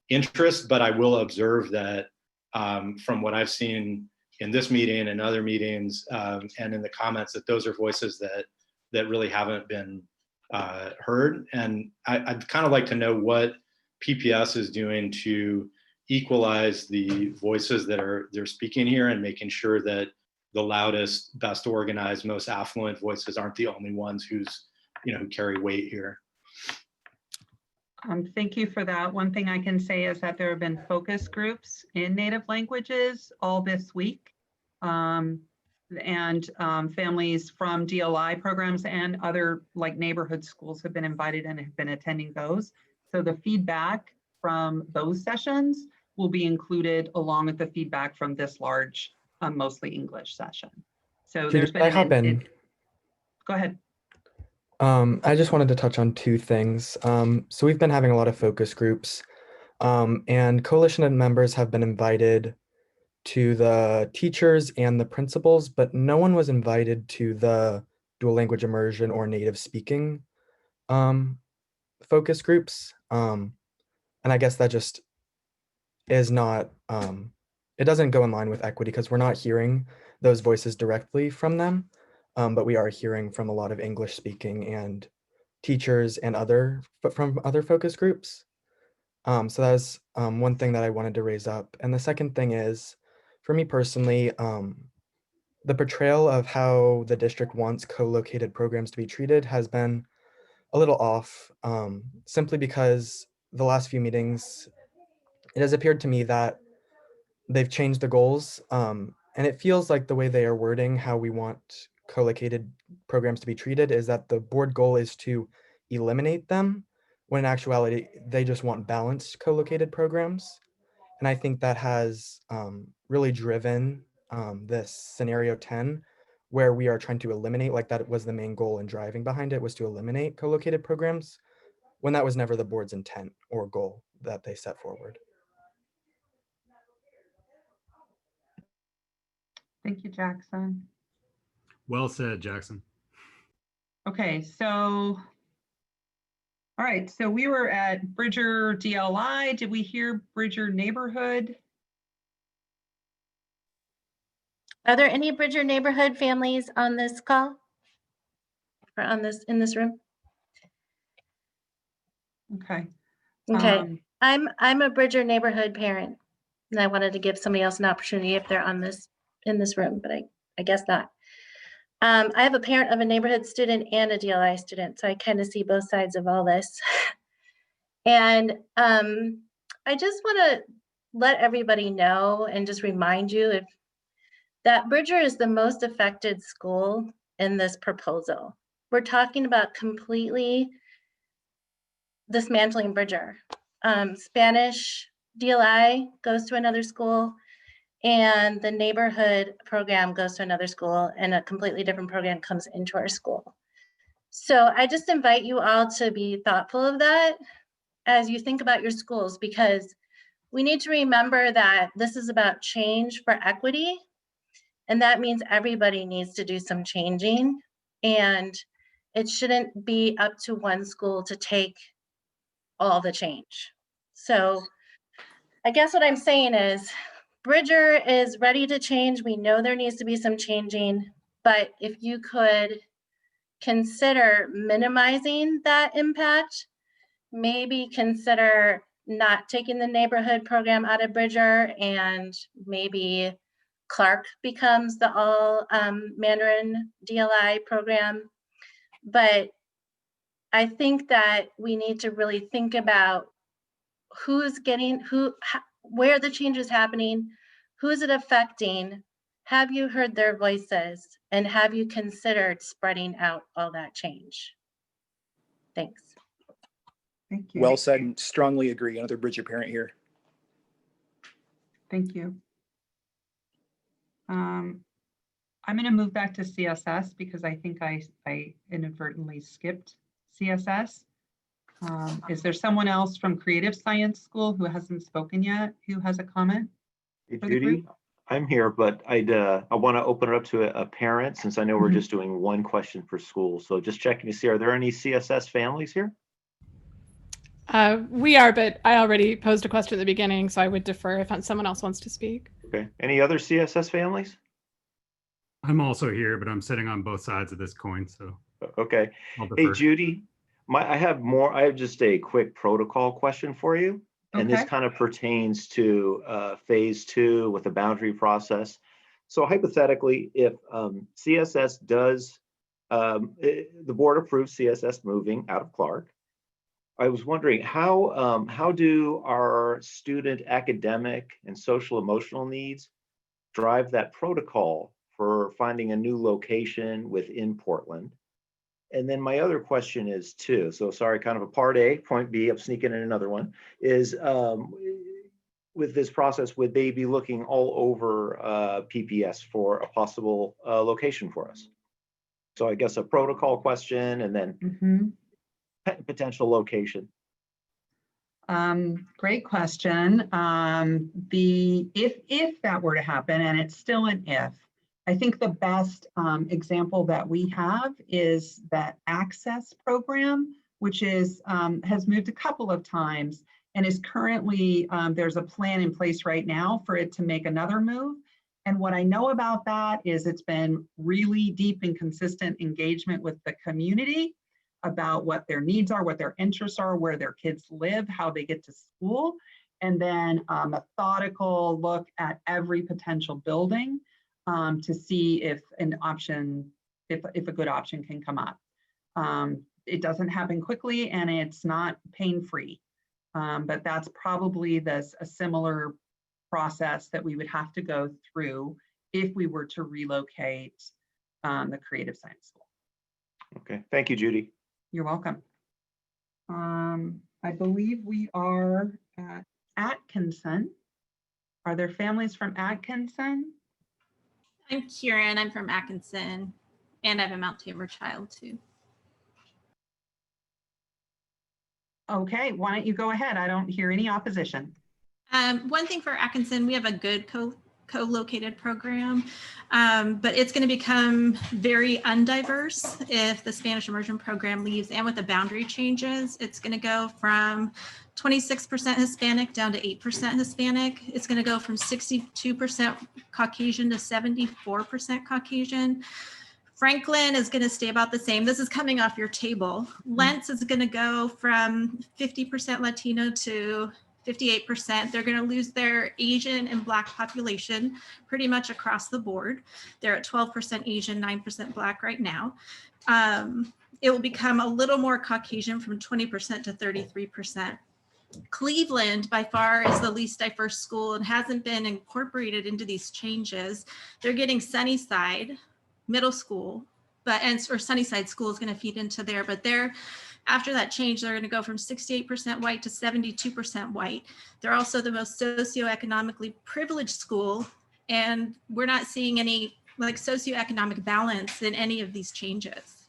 interest, but I will observe that from what I've seen in this meeting and other meetings and in the comments, that those are voices that really haven't been heard. And I'd kind of like to know what PPS is doing to equalize the voices that they're speaking here and making sure that the loudest, best organized, most affluent voices aren't the only ones who carry weight here. Thank you for that. One thing I can say is that there have been focus groups in native languages all this week. and families from DLI programs and other like neighborhood schools have been invited and have been attending those. So the feedback from those sessions will be included along with the feedback from this large, mostly English session. So Judy, there's can I hop in? Go ahead. I just wanted to touch on two things. So we've been having a lot of focus groups, and coalition members have been invited to the teachers and the principals, but no one was invited to the dual language immersion or native speaking focus groups. And I guess that just is not, it doesn't go in line with equity because we're not hearing those voices directly from them, but we are hearing from a lot of English speaking and teachers and from other focus groups. So that's one thing that I wanted to raise up. And the second thing is, for me personally, the portrayal of how the district wants co-located programs to be treated has been a little off, simply because the last few meetings, it has appeared to me that they've changed the goals, and it feels like the way they are wording how we want co-located programs to be treated is that the board goal is to eliminate them, when in actuality, they just want balanced co-located programs. And I think that has really driven this scenario 10, where we are trying to eliminate, like that was the main goal and driving behind it was to eliminate co-located programs, when that was never the board's intent or goal that they set forward. Thank you, Jackson. Well said, Jackson. Okay, so, all right, so we were at Bridger DLI. Did we hear Bridger neighborhood? Are there any Bridger neighborhood families on this call? Or on this, in this room? Okay. Okay, I'm a Bridger neighborhood parent, and I wanted to give somebody else an opportunity if they're on this, in this room, but I guess not. I have a parent of a neighborhood student and a DLI student, so I kind of see both sides of all this. And I just want to let everybody know and just remind you that Bridger is the most affected school in this proposal. We're talking about completely dismantling Bridger. Spanish DLI goes to another school, and the neighborhood program goes to another school, and a completely different program comes into our school. So I just invite you all to be thoughtful of that as you think about your schools, because we need to remember that this is about change for equity, and that means everybody needs to do some changing, and it shouldn't be up to one school to take all the change. So I guess what I'm saying is, Bridger is ready to change. We know there needs to be some changing, but if you could consider minimizing that impact, maybe consider not taking the neighborhood program out of Bridger, and maybe Clark becomes the all Mandarin DLI program. But I think that we need to really think about who's getting, where the change is happening, who's it affecting, have you heard their voices, and have you considered spreading out all that change? Thanks. Thank you. Well said, and strongly agree. Another Bridger parent here. Thank you. I'm going to move back to CSS because I think I inadvertently skipped CSS. Is there someone else from Creative Science School who hasn't spoken yet, who has a comment? Hey, Judy, I'm here, but I want to open it up to a parent, since I know we're just doing one question per school. So just checking to see, are there any CSS families here? We are, but I already posed a question at the beginning, so I would defer if someone else wants to speak. Okay. Any other CSS families? I'm also here, but I'm sitting on both sides of this coin, so. Okay. Hey, Judy, I have just a quick protocol question for you. And this kind of pertains to phase 2 with the boundary process. So hypothetically, if CSS does, the board approves CSS moving out of Clark, I was wondering how do our student academic and social emotional needs drive that protocol for finding a new location within Portland. And then my other question is too, so sorry, kind of a part A, point B, I'm sneaking in another one, is with this process, would they be looking all over PPS for a possible location for us? So I guess a protocol question and then potential location. Great question. If that were to happen, and it's still an if, I think the best example that we have is that Access program, which is has moved a couple of times and is currently, there's a plan in place right now for it to make another move. And what I know about that is it's been really deep and consistent engagement with the community about what their needs are, what their interests are, where their kids live, how they get to school, and then a methodical look at every potential building to see if an option, if a good option can come up. It doesn't happen quickly and it's not pain-free, but that's probably a similar process that we would have to go through if we were to relocate the Creative Science School. Okay, thank you, Judy. You're welcome. I believe we are at Atkinson. Are there families from Atkinson? I'm Kieran, I'm from Atkinson, and I have a Mount Tabor child too. Okay, why don't you go ahead? I don't hear any opposition. One thing for Atkinson, we have a good co-located program, but it's going to become very undiverse if the Spanish immersion program leaves, and with the boundary changes, it's going to go from 26% Hispanic down to 8% Hispanic. It's going to go from 62% Caucasian to 74% Caucasian. Franklin is going to stay about the same. This is coming off your table. Lentz is going to go from 50% Latino to 58%. They're going to lose their Asian and Black population pretty much across the board. They're at 12% Asian, 9% Black right now. It will become a little more Caucasian from 20% to 33%. Cleveland by far is the least diverse school and hasn't been incorporated into these changes. They're getting Sunnyside Middle School, or Sunnyside School is going to feed into there, but after that change, they're going to go from 68% white to 72% white. They're also the most socioeconomically privileged school, and we're not seeing any like socioeconomic balance in any of these changes.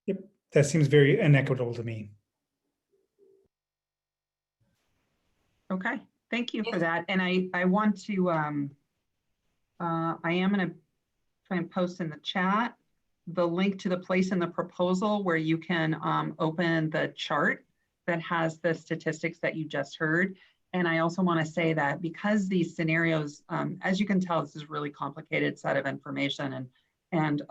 Yep, that seems very inequitable to me. Okay, thank you for that. And I want to, I am going to try and post in the chat the link to the place in the proposal where you can open the chart that has the statistics that you just heard. And I also want to say that because these scenarios, as you can tell, this is a really complicated set of information and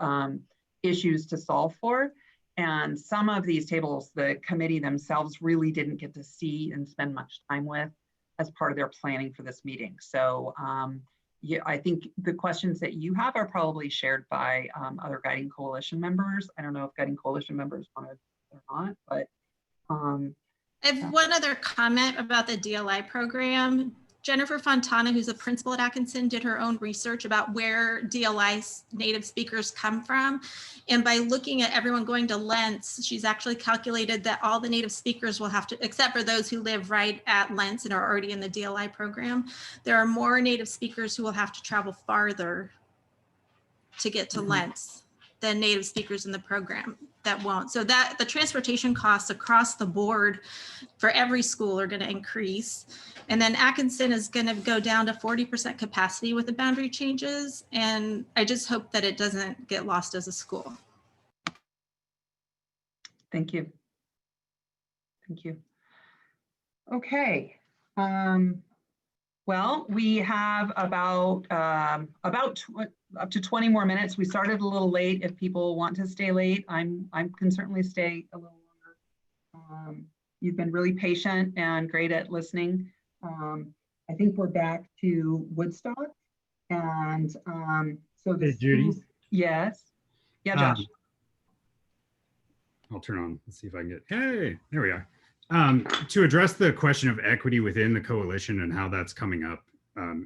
issues to solve for. And some of these tables, the committee themselves really didn't get to see and spend much time with as part of their planning for this meeting. So yeah, I think the questions that you have are probably shared by other Guiding Coalition members. I don't know if Guiding Coalition members want to or not, but. I have one other comment about the DLI program. Jennifer Fontana, who's a principal at Atkinson, did her own research about where DLI native speakers come from. And by looking at everyone going to Lentz, she's actually calculated that all the native speakers will have to, except for those who live right at Lentz and are already in the DLI program, there are more native speakers who will have to travel farther to get to Lentz than native speakers in the program that won't. So that the transportation costs across the board for every school are going to increase. And then Atkinson is going to go down to 40% capacity with the boundary changes. And I just hope that it doesn't get lost as a school. Thank you. Thank you. Okay. Well, we have about up to 20 more minutes. We started a little late. If people want to stay late, I can certainly stay a little longer. You've been really patient and great at listening. I think we're back to Woodstock, and so the Judy. Yes. Yeah, Josh. I'll turn on. Let's see if I can get. Hey, there we are. To address the question of equity within the coalition and how that's coming up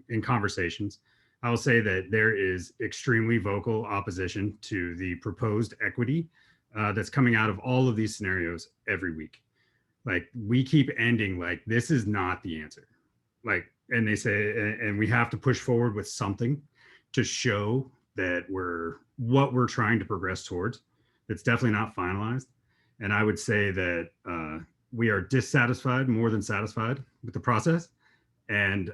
in conversations, I will say that there is extremely vocal opposition to the proposed equity that's coming out of all of these scenarios every week. Like, we keep ending like, this is not the answer. Like, and they say, and we have to push forward with something to show that what we're trying to progress towards. It's definitely not finalized. And I would say that we are dissatisfied more than satisfied with the process and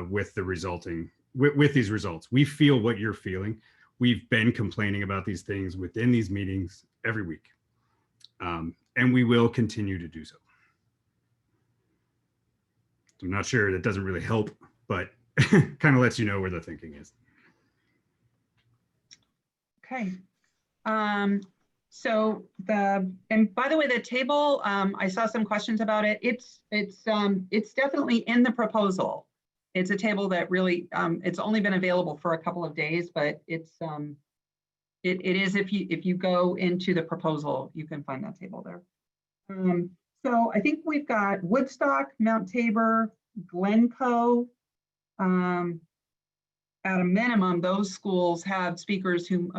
with the resulting, with these results. We feel what you're feeling. We've been complaining about these things within these meetings every week. And we will continue to do so. I'm not sure, that doesn't really help, but kind of lets you know where the thinking is. Okay. So and by the way, the table, I saw some questions about it. It's definitely in the proposal. It's a table that really, it's only been available for a couple of days, but it is, if you go into the proposal, you can find that table there. So I think we've got Woodstock, Mount Tabor, Glencoe. At a minimum, those schools have speakers who,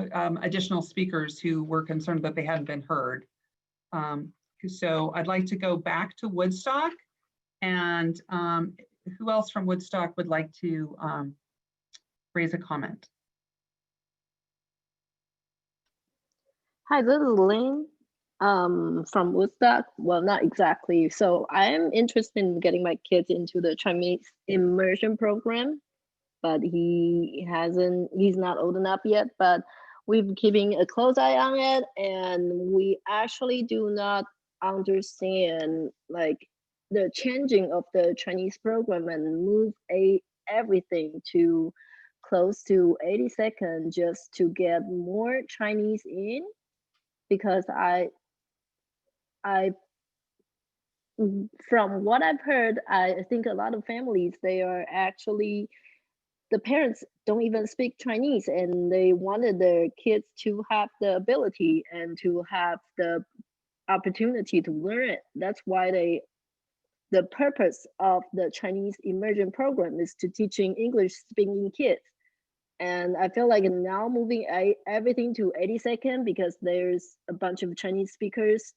additional speakers who were concerned that they hadn't been heard. So I'd like to go back to Woodstock, and who else from Woodstock would like to raise a comment? Hi, this is Lin from Woodstock. Well, not exactly. So I am interested in getting my kids into the Chinese immersion program, but he's not old enough yet, but we've been keeping a close eye on it, and we actually do not understand like the changing of the Chinese program and move everything to close to 80 seconds just to get more Chinese in, because from what I've heard, I think a lot of families, they are actually, the parents don't even speak Chinese, and they wanted their kids to have the ability and to have the opportunity to learn it. That's why the purpose of the Chinese immersion program is to teaching English speaking kids. And I feel like now moving everything to 80 seconds, because there's a bunch of Chinese speakers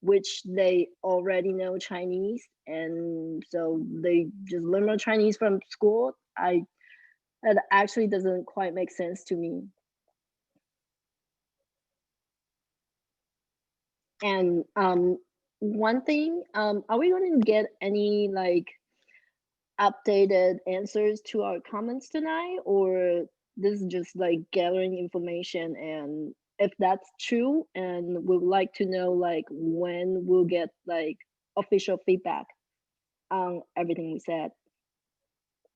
which they already know Chinese, and so they just learn more Chinese from school. That actually doesn't quite make sense to me. And one thing, are we going to get any like updated answers to our comments tonight, or this is just like gathering information? And if that's true, and we would like to know like when we'll get like official feedback on everything we said.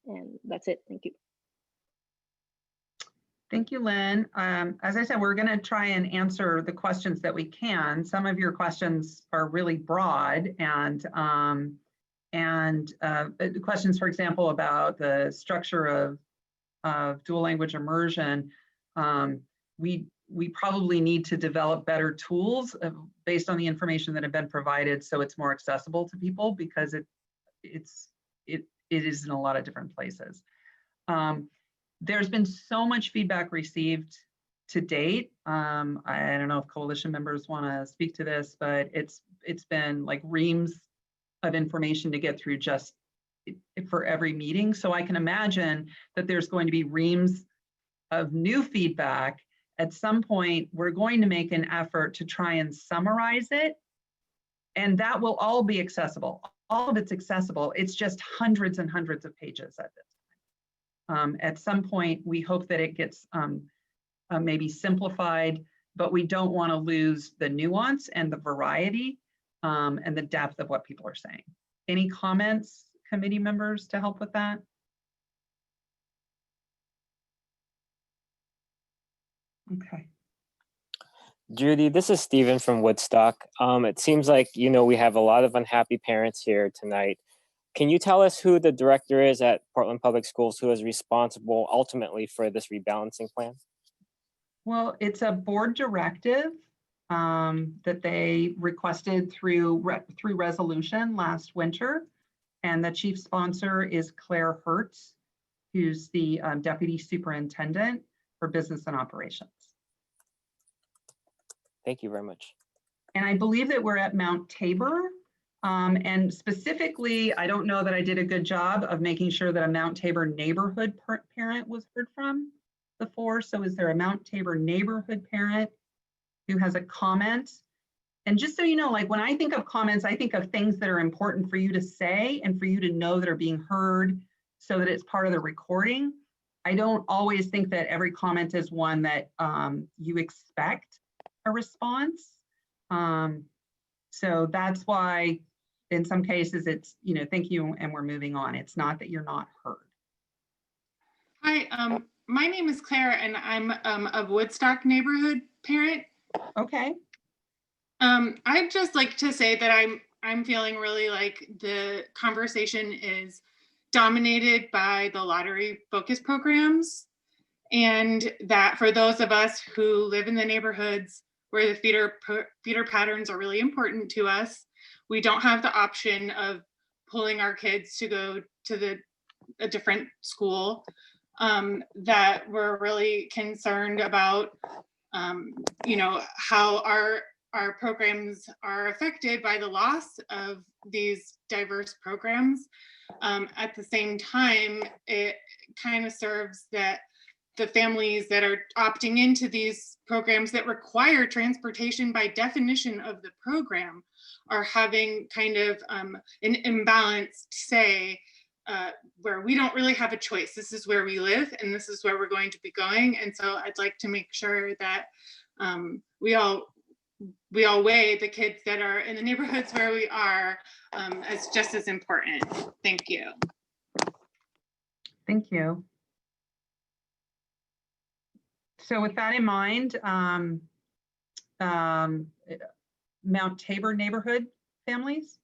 And that's it. Thank you. Thank you, Lynn. As I said, we're going to try and answer the questions that we can. Some of your questions are really broad, and the questions, for example, about the structure of dual language immersion, we probably need to develop better tools based on the information that have been provided, so it's more accessible to people, because it is in a lot of different places. There's been so much feedback received to date. I don't know if coalition members want to speak to this, but it's been like reams of information to get through just for every meeting. So I can imagine that there's going to be reams of new feedback. At some point, we're going to make an effort to try and summarize it, and that will all be accessible. All of it's accessible. It's just hundreds and hundreds of pages at this. At some point, we hope that it gets maybe simplified, but we don't want to lose the nuance and the variety and the depth of what people are saying. Any comments, committee members, to help with that? Okay. Judy, this is Stephen from Woodstock. It seems like, we have a lot of unhappy parents here tonight. Can you tell us who the director is at Portland Public Schools who is responsible ultimately for this rebalancing plan? Well, it's a board directive, that they requested through resolution last winter. And the chief sponsor is Claire Hertz, who's the Deputy Superintendent for Business and Operations. Thank you very much. And I believe that we're at Mount Tabor. And specifically, I don't know that I did a good job of making sure that a Mount Tabor neighborhood parent was heard from before. So is there a Mount Tabor neighborhood parent who has a comment? And just so you know, like when I think of comments, I think of things that are important for you to say and for you to know that are being heard so that it's part of the recording. I don't always think that every comment is one that you expect a response. So that's why in some cases it's, you know, thank you and we're moving on. It's not that you're not heard. Hi, my name is Claire and I'm a Woodstock neighborhood parent. Okay. I'd just like to say that I'm feeling really like the conversation is dominated by the lottery focus programs, and that for those of us who live in the neighborhoods where the feeder patterns are really important to us, we don't have the option of pulling our kids to go to a different school, that we're really concerned about, you know, how our programs are affected by the loss of these diverse programs. At the same time, it kind of serves that the families that are opting into these programs that require transportation by definition of the program are having kind of an imbalanced say, where we don't really have a choice. This is where we live and this is where we're going to be going. And so I'd like to make sure that we all weigh the kids that are in the neighborhoods where we are as just as important. Thank you. Thank you. So with that in mind, Mount Tabor neighborhood families?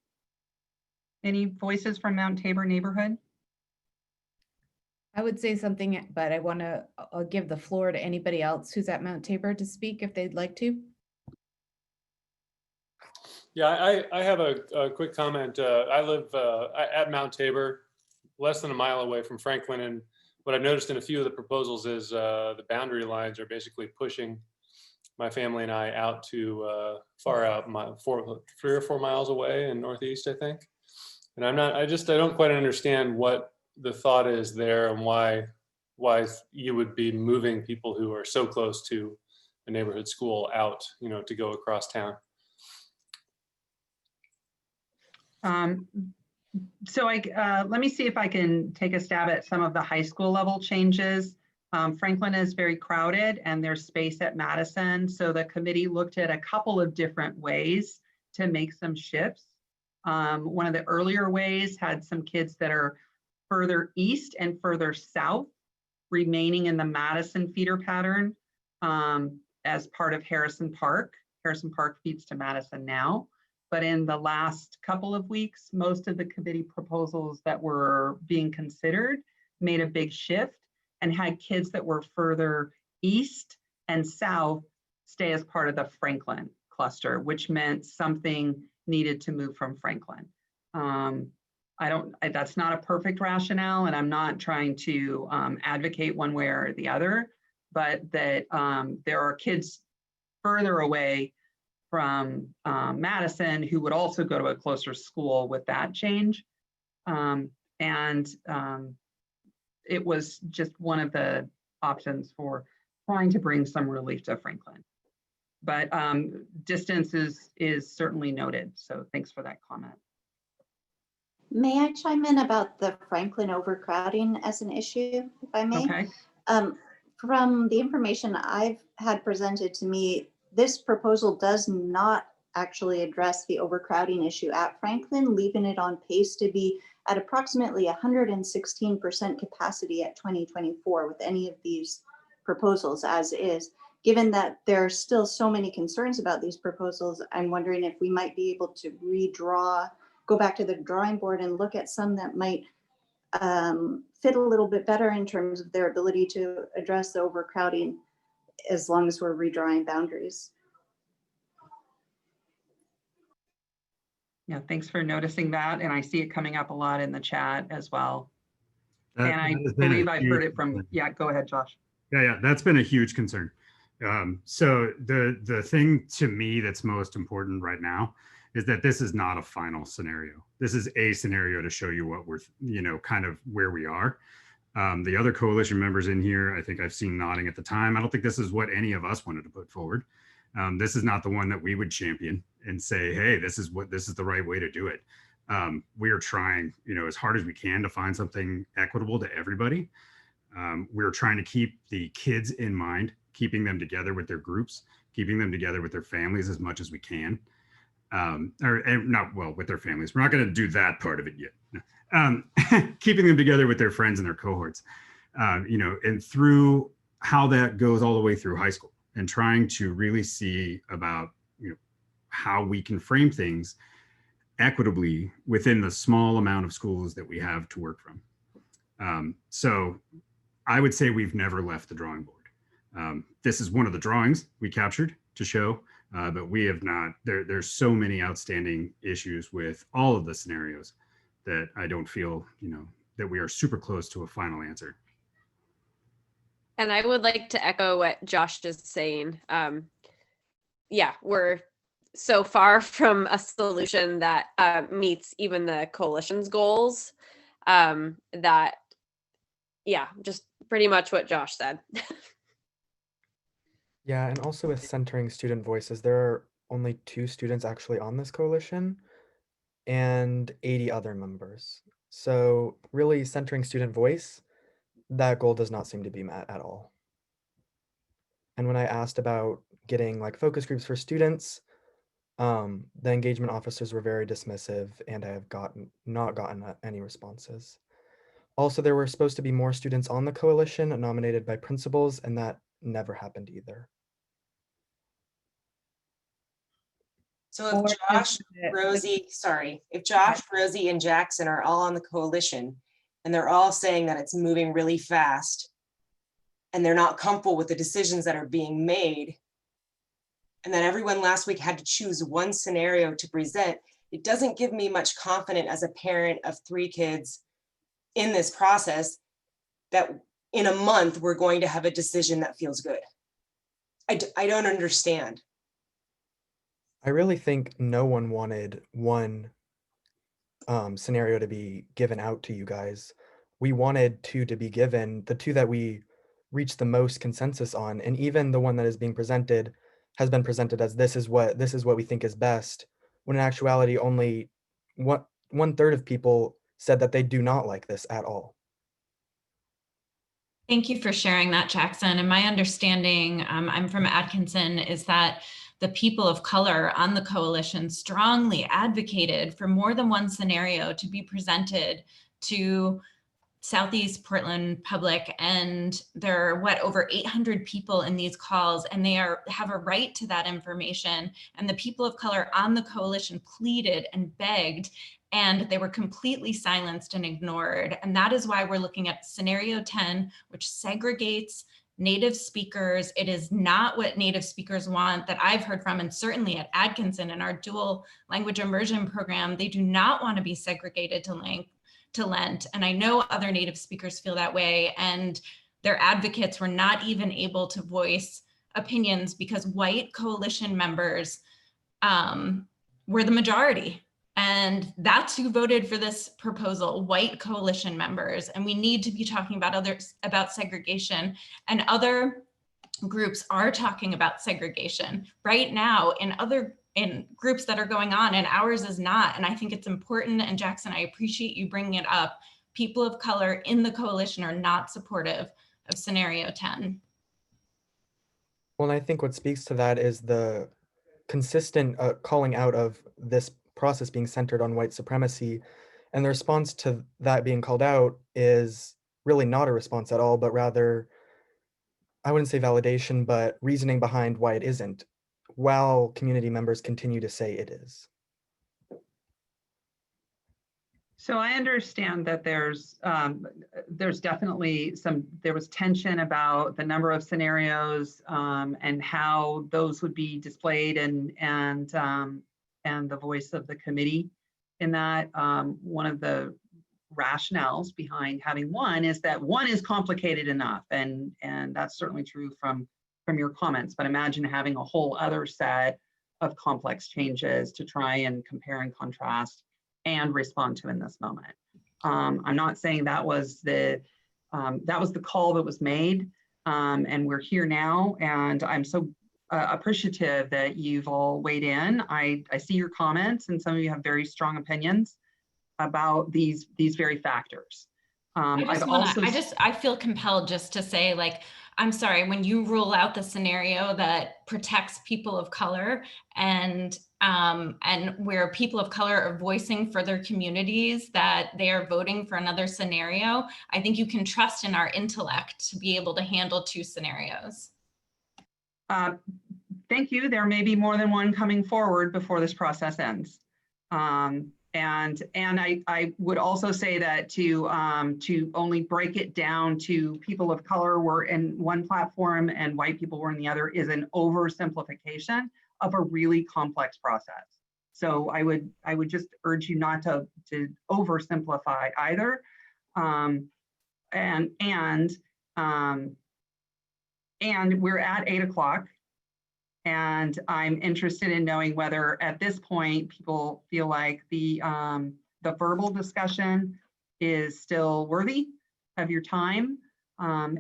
Any voices from Mount Tabor neighborhood? I would say something, but I want to give the floor to anybody else who's at Mount Tabor to speak if they'd like to. Yeah, I have a quick comment. I live at Mount Tabor, less than a mile away from Franklin, and what I've noticed in a few of the proposals is the boundary lines are basically pushing my family and I out to far out, 3 or 4 miles away in Northeast, I think. And I don't quite understand what the thought is there and why you would be moving people who are so close to a neighborhood school out, you know, to go across town. So let me see if I can take a stab at some of the high school level changes. Franklin is very crowded and there's space at Madison. So the committee looked at a couple of different ways to make some shifts. One of the earlier ways had some kids that are further east and further south remaining in the Madison feeder pattern as part of Harrison Park. Harrison Park feeds to Madison now. But in the last couple of weeks, most of the committee proposals that were being considered made a big shift and had kids that were further east and south stay as part of the Franklin cluster, which meant something needed to move from Franklin. That's not a perfect rationale, and I'm not trying to advocate one way or the other, but that there are kids further away from Madison who would also go to a closer school with that change. It was just one of the options for trying to bring some relief to Franklin. But distance is certainly noted. So thanks for that comment. May I chime in about the Franklin overcrowding as an issue, if I may? Okay. From the information I've had presented to me, this proposal does not actually address the overcrowding issue at Franklin, leaving it on pace to be at approximately 116% capacity at 2024 with any of these proposals as is. Given that there are still so many concerns about these proposals, I'm wondering if we might be able to go back to the drawing board and look at some that might fit a little bit better in terms of their ability to address the overcrowding as long as we're redrawing boundaries. Yeah, thanks for noticing that. And I see it coming up a lot in the chat as well. That And I has been a believe I've heard huge it from, concern. yeah, go ahead, Josh. Yeah, that's been a huge concern. So the thing to me that's most important right now is that this is not a final scenario. This is a scenario to show you what we're, kind of where we are. The other coalition members in here, I think I've seen nodding at the time. I don't think this is what any of us wanted to put forward. This is not the one that we would champion and say, hey, this is the right way to do it. We are trying, as hard as we can to find something equitable to everybody. We're trying to keep the kids in mind, keeping them together with their groups, keeping them together with their families as much as we can. With their families. We're not going to do that part of it yet. Keeping them together with their friends and their cohorts, and through how that goes all the way through high school, and trying to really see about, how we can frame things equitably within the small amount of schools that we have to work from. So I would say we've never left the drawing board. This is one of the drawings we captured to show, but we have not, there's so many outstanding issues with all of the scenarios that I don't feel, that we are super close to a final answer. And I would like to echo what Josh is saying. Yeah, we're so far from a solution that meets even the coalition's goals, that, yeah, just pretty much what Josh said. Yeah, and also with centering student voices, there are only 2 students actually on this coalition and 80 other members. So really centering student voice, that goal does not seem to be met at all. And when I asked about getting like focus groups for students, the engagement officers were very dismissive, and I have not gotten any responses. Also, there were supposed to be more students on the coalition nominated by principals, and that never happened either. So if Josh, Rosie, and Jackson are all on the coalition, and they're all saying that it's moving really fast, and they're not comfortable with the decisions that are being made, and then everyone last week had to choose one scenario to present, it doesn't give me much confidence as a parent of 3 kids in this process that in a month we're going to have a decision that feels good. I don't understand. I really think no one wanted one scenario to be given out to you guys. We wanted 2 to be given, the 2 that we reached the most consensus on, and even the one that is being presented has been presented as this is what we think is best, when in actuality only 1/3 of people said that they do not like this at all. Thank you for sharing that, Jackson. And my understanding, I'm from Atkinson, is that the people of color on the coalition strongly advocated for more than one scenario to be presented to Southeast Portland Public, and there are over 800 people in these calls, and they have a right to that information. And the people of color on the coalition pleaded and begged, and they were completely silenced and ignored. And that is why we're looking at scenario 10, which segregates Native speakers. It is not what Native speakers want that I've heard from, and certainly at Atkinson in our dual language immersion program, they do not want to be segregated to LYNN. And I know other Native speakers feel that way, and their advocates were not even able to voice opinions because white coalition members were the majority. And that's who voted for this proposal, white coalition members. And we need to be talking about segregation, and other groups are talking about segregation right now in groups that are going on, and ours is not. And I think it's important, and Jackson, I appreciate you bringing it up. People of color in the coalition are not supportive of scenario 10. Well, and I think what speaks to that is the consistent calling out of this process being centered on white supremacy. And the response to that being called out is really not a response at all, but rather, I wouldn't say validation, but reasoning behind why it isn't, while community members continue to say it is. So I understand that there's definitely there was tension about the number of scenarios and how those would be displayed and the voice of the committee in that. One of the rationales behind having one is that one is complicated enough, and that's certainly true from your comments, but imagine having a whole other set of complex changes to try and compare and contrast and respond to in this moment. I'm not saying that was the call that was made, and we're here now, and I'm so appreciative that you've all weighed in. I see your comments, and some of you have very strong opinions about these very factors. I feel compelled just to say, like, I'm sorry, when you rule out the scenario that protects people of color and where people of color are voicing for their communities that they are voting for another scenario, I think you can trust in our intellect to be able to handle two scenarios. Thank you. There may be more than one coming forward before this process ends. And I would also say that to only break it down to people of color were in one platform and white people were in the other is an oversimplification of a really complex process. So I would just urge you not to oversimplify either. And we're at 8 o'clock. And I'm interested in knowing whether at this point people feel like the verbal discussion is still worthy of your time.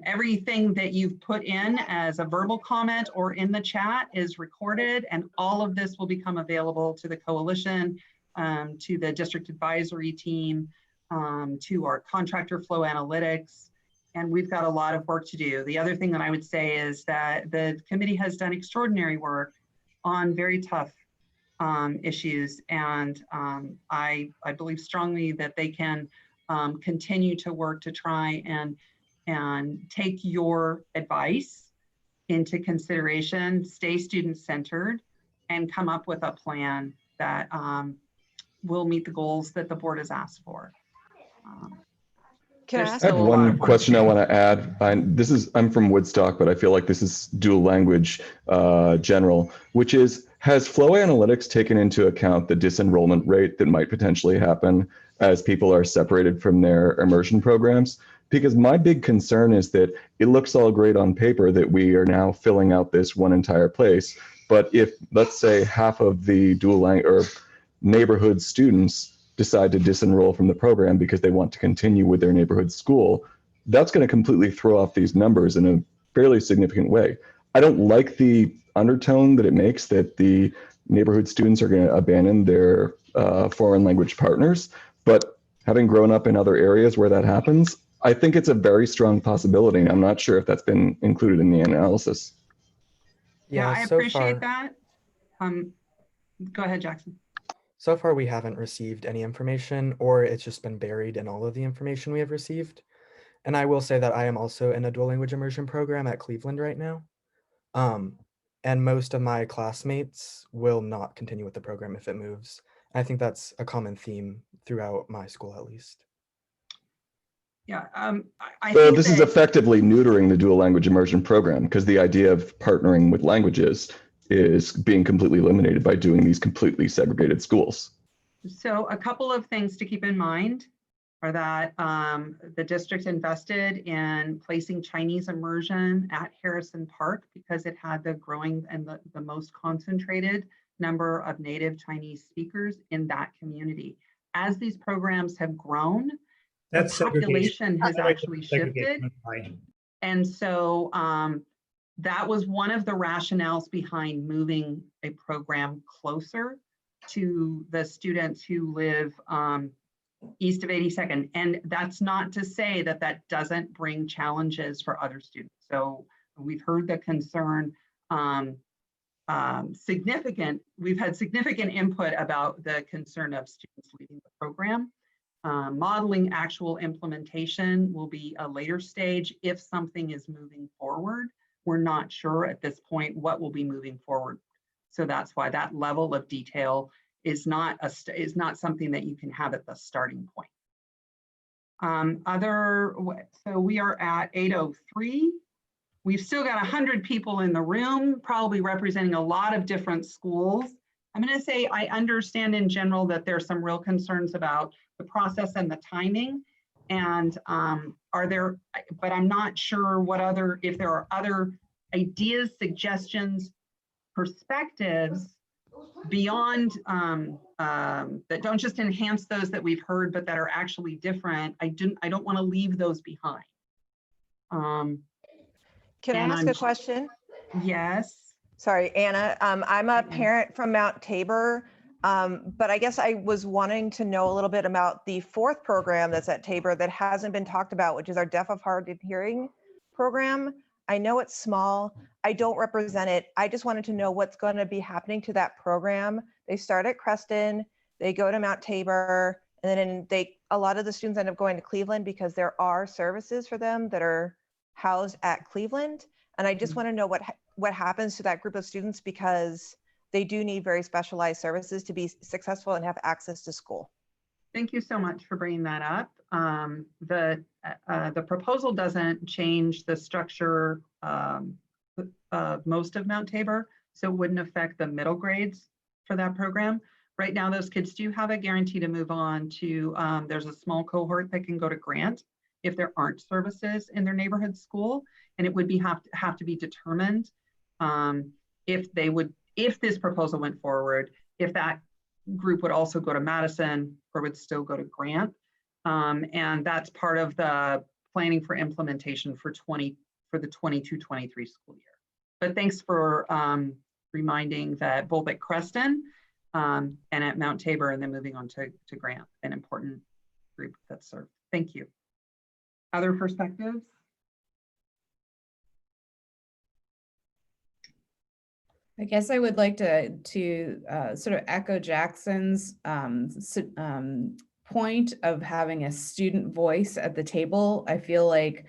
Everything that you've put in as a verbal comment or in the chat is recorded, and all of this will become available to the coalition, to the district advisory team, to our contractor flow analytics. And we've got a lot of work to do. The other thing that I would say is that the committee has done extraordinary work on very tough issues. And I believe strongly that they can continue to work to try and take your advice into consideration, stay student-centered, and come up with a plan that will meet the goals that the board has asked for. I have one question I want to add. I'm from Woodstock, but I feel like this is dual language general, which is, has Flow Analytics taken into account the disenrollment rate that might potentially happen as people are separated from their immersion programs? Because my big concern is that it looks all great on paper that we are now filling out this one entire place. But if, let's say, half of the dual language or neighborhood students decide to disenroll from the program because they want to continue with their neighborhood school, that's going to completely throw off these numbers in a fairly significant way. I don't like the undertone that it makes that the neighborhood students are going to abandon their foreign language partners, but having grown up in other areas where that happens, I think it's a very strong possibility. I'm not sure if that's been included in the analysis. Yeah, I appreciate that. Go ahead, Jackson. So far, we haven't received any information, or it's just been buried in all of the information we have received. And I will say that I am also in a dual language immersion program at Cleveland right now. And most of my classmates will not continue with the program if it moves. And I think that's a common theme throughout my school, at least. Yeah, so this is effectively neutering the dual language immersion program, because the idea of partnering with languages is being completely eliminated by doing these completely segregated schools. So a couple of things to keep in mind are that the district invested in placing Chinese immersion at Harrison Park because it had the growing and the most concentrated number of native Chinese speakers in that community. As these programs have grown, the population has actually shifted. And so that was one of the rationales behind moving a program closer to the students who live east of 82nd. And that's not to say that that doesn't bring challenges for other students. So we've heard the concern, we've had significant input about the concern of students leaving the program. Modeling actual implementation will be a later stage if something is moving forward. We're not sure at this point what will be moving forward. So that's why that level of detail is not something that you can have at the starting point. So we are at 8:03. We've still got 100 people in the room, probably representing a lot of different schools. I'm going to say I understand in general that there's some real concerns about the process and the timing. And but I'm not sure if there are other ideas, suggestions, perspectives beyond that don't just enhance those that we've heard, but that are actually different. I don't want to leave those behind. Can I ask a question? Yes. Sorry, Anna. I'm a parent from Mount Tabor, but I guess I was wanting to know a little bit about the fourth program that's at Tabor that hasn't been talked about, which is our deaf of hard of hearing program. I know it's small. I don't represent it. I just wanted to know what's going to be happening to that program. They start at Creston, they go to Mount Tabor, and then a lot of the students end up going to Cleveland because there are services for them that are housed at Cleveland. And I just want to know what happens to that group of students, because they do need very specialized services to be successful and have access to school. Thank you so much for bringing that up. The proposal doesn't change the structure of most of Mount Tabor, so it wouldn't affect the middle grades for that program. Right now, those kids do have a guarantee to move on to, there's a small cohort that can go to Grant if there aren't services in their neighborhood school, and it would have to be determined if this proposal went forward, if that group would also go to Madison or would still go to Grant. And that's part of the planning for implementation for the 22-23 school year. But thanks for reminding that both at Creston and at Mount Tabor, and then moving on to Grant, an important group that's served. Thank you. Other perspectives? I guess I would like to sort of echo Jackson's point of having a student voice at the table. I feel like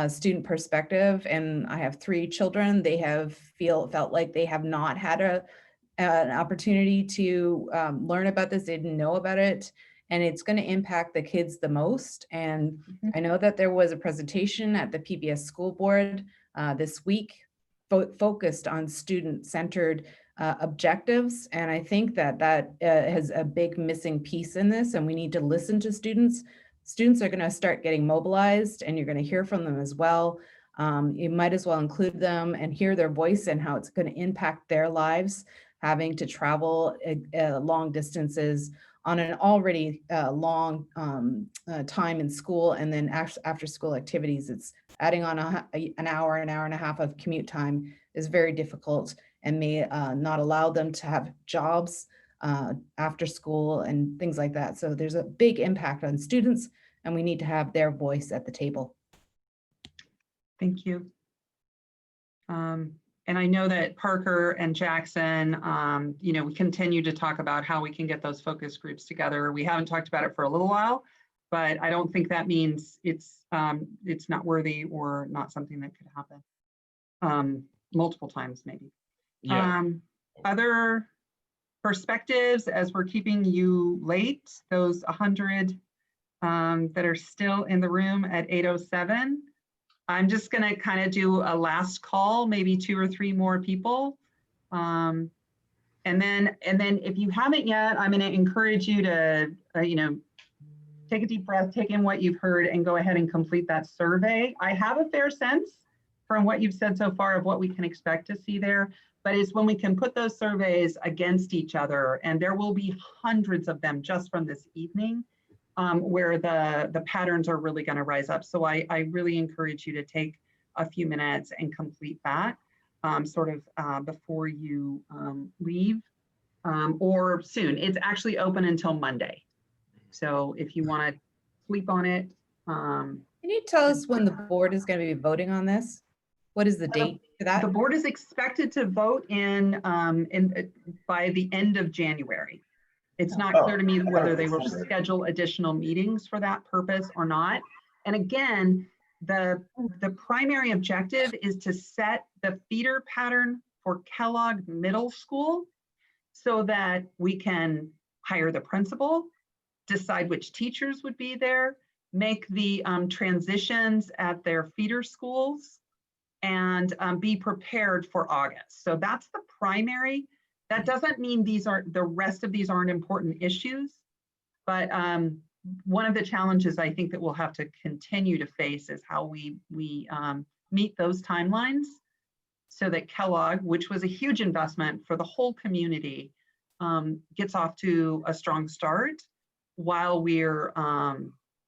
student perspective, and I have 3 children. They have felt like they have not had an opportunity to learn about this. They didn't know about it, and it's going to impact the kids the most. And I know that there was a presentation at the PBS school board this week focused on student-centered objectives. And I think that has a big missing piece in this, and we need to listen to students. Students are going to start getting mobilized, and you're going to hear from them as well. You might as well include them and hear their voice and how it's going to impact their lives, having to travel long distances on an already long time in school, and then after school activities. It's adding on an hour and a half of commute time is very difficult, and may not allow them to have jobs after school and things like that. So there's a big impact on students, and we need to have their voice at the table. Thank you. And I know that Parker and Jackson, we continue to talk about how we can get those focus groups together. We haven't talked about it for a little while, but I don't think that means it's not worthy or not something that could happen multiple times maybe. Yeah. Other perspectives as we're keeping you late, those 100 that are still in the room at 8:07. I'm just going to kind of do a last call, maybe 2 or 3 more people. And then if you haven't yet, I'm going to encourage you to, take a deep breath, take in what you've heard, and go ahead and complete that survey. I have a fair sense from what you've said so far of what we can expect to see there, but it's when we can put those surveys against each other, and there will be hundreds of them just from this evening, where the patterns are really going to rise up. So I really encourage you to take a few minutes and complete that before you leave or soon. It's actually open until Monday. So if you want to sleep on it. Can you tell us when the board is going to be voting on this? What is the date for that? The board is expected to vote by the end of January. It's not clear to me whether they will schedule additional meetings for that purpose or not. And again, the primary objective is to set the feeder pattern for Kellogg Middle School so that we can hire the principal, decide which teachers would be there, make the transitions at their feeder schools, and be prepared for August. So that's That doesn't mean the rest of these aren't important issues, but one of the challenges I think that we'll have to continue to face is how we meet those timelines so that Kellogg, which was a huge investment for the whole community, gets off to a strong start while we're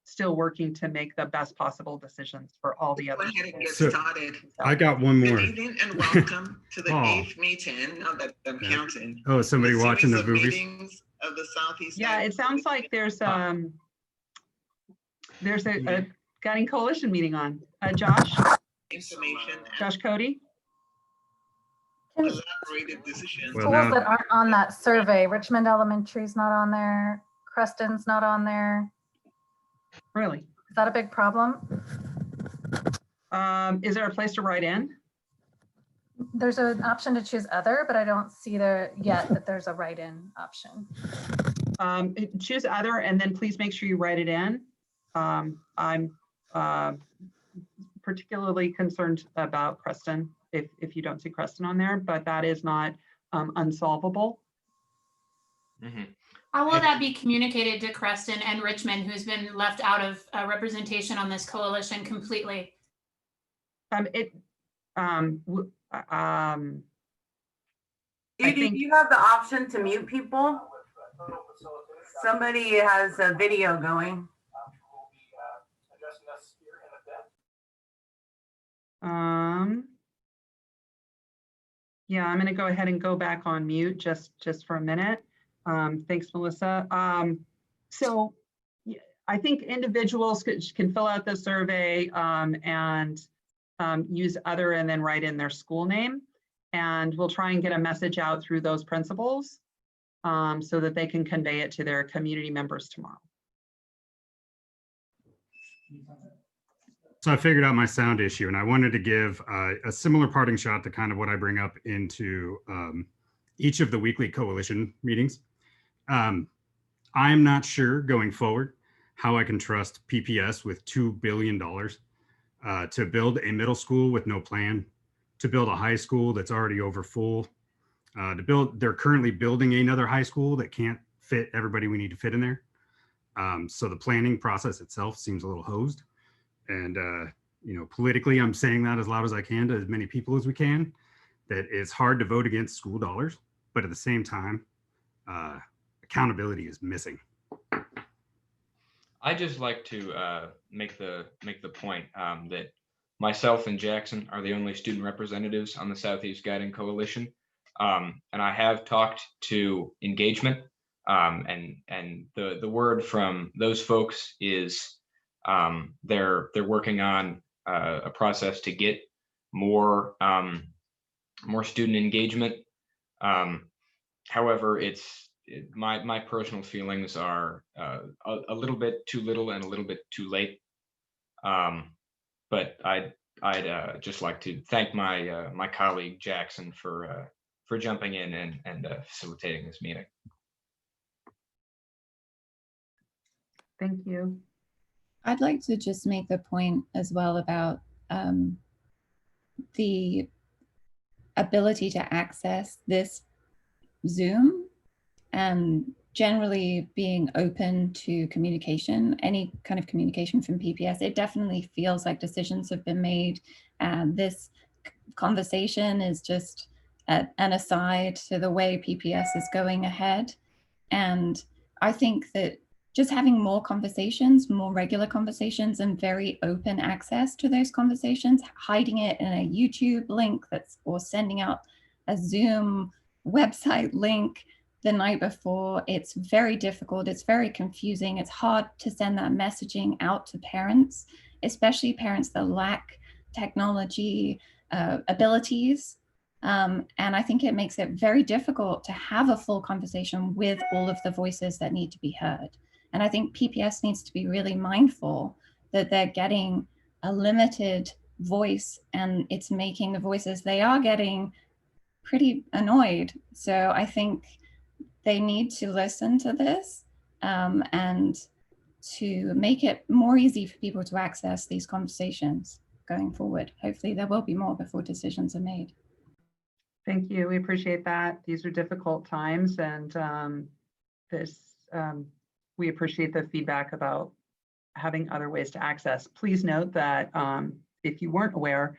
still working to make the best possible decisions for all the other. Go ahead and get So, started. I got one more. Good evening and welcome to the Oh. 8th meeting. Now that I'm counting. Oh, somebody A watching the series of movies? meetings of the Southeast. Yeah, it sounds like there's a Guiding Coalition meeting on. Josh? Information Josh Cody? and elaborated decisions. Well, Schools now- that aren't on that survey, Richmond Elementary's not on there, Creston's not on there. Really? Is that a big problem? Is there a place to write in? There's an option to choose other, but I don't see there yet that there's a write-in option. Choose other and then please make sure you write it in. I'm particularly concerned about Creston if you don't see Creston on there, but that is not unsolvable. How will that be communicated to Creston and Richmond, who's been left out of representation on this coalition completely? Judy, do you have the option to mute people? Somebody has a video going. Yeah, I'm gonna go ahead and go back on mute just for a minute. Thanks, Melissa. So I think individuals can fill out the survey and use other and then write in their school name. And we'll try and get a message out through those principals so that they can convey it to their community members tomorrow. So I figured out my sound issue, and I wanted to give a similar parting shot to kind of what I bring up into each of the weekly coalition meetings. I'm not sure going forward how I can trust PPS with $2 billion to build a middle school with no plan, to build a high school that's already over full, they're currently building another high school that can't fit everybody we need to fit in there. So the planning process itself seems a little hosed. And, politically, I'm saying that as loud as I can to as many people as we can, that it's hard to vote against school dollars, but at the same time, accountability is missing. I just like to make the point that myself and Jackson are the only student representatives on the Southeast Guiding Coalition. And I have talked to engagement, and the word from those folks is they're working on a process to get more student engagement. However, my personal feelings are a little bit too little and a little bit too late. But I'd just like to thank my colleague Jackson for jumping in and facilitating this meeting. Thank you. I'd like to just make the point as well about the ability to access this Zoom and generally being open to communication, any kind of communication from PPS. It definitely feels like decisions have been made. This conversation is just an aside to the way PPS is going ahead. And I think that just having more conversations, more regular conversations, and very open access to those conversations, hiding it in a YouTube link or sending out a Zoom website link the night before, it's very difficult. It's very confusing. It's hard to send that messaging out to parents, especially parents that lack technology abilities. And I think it makes it very difficult to have a full conversation with all of the voices that need to be heard. And I think PPS needs to be really mindful that they're getting a limited voice, and it's making the voices they are getting pretty annoyed. So I think they need to listen to this and to make it more easy for people to access these conversations going forward. Hopefully there will be more before decisions are made. Thank you. We appreciate that. These are difficult times, and we appreciate the feedback about having other ways to access. Please note that if you weren't aware,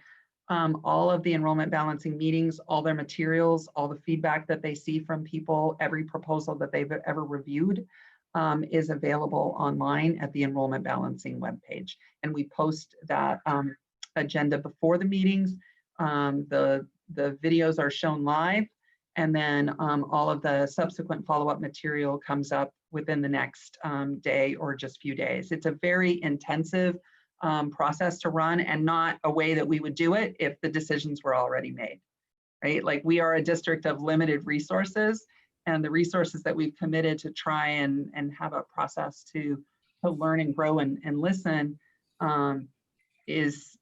all of the enrollment balancing meetings, all their materials, all the feedback that they see from people, every proposal that they've ever reviewed is available online at the enrollment balancing webpage. And we post that agenda before the meetings. The videos are shown live, and then all of the subsequent follow-up material comes up within the next day or just few days. It's a very intensive process to run, and not a way that we would do it if the decisions were already made, right? Like, we are a district of limited resources, and the resources that we've committed to try and have a process to learn and grow and listen is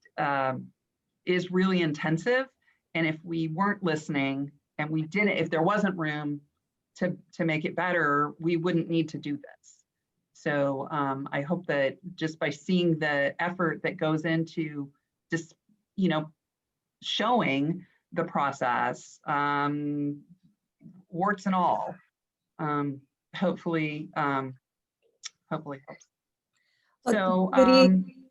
really intensive. And if we weren't listening and we didn't, if there wasn't room to make it better, we wouldn't need to do this. So I hope that just by seeing the effort that goes into just, showing the process, warts and all, hopefully helps. So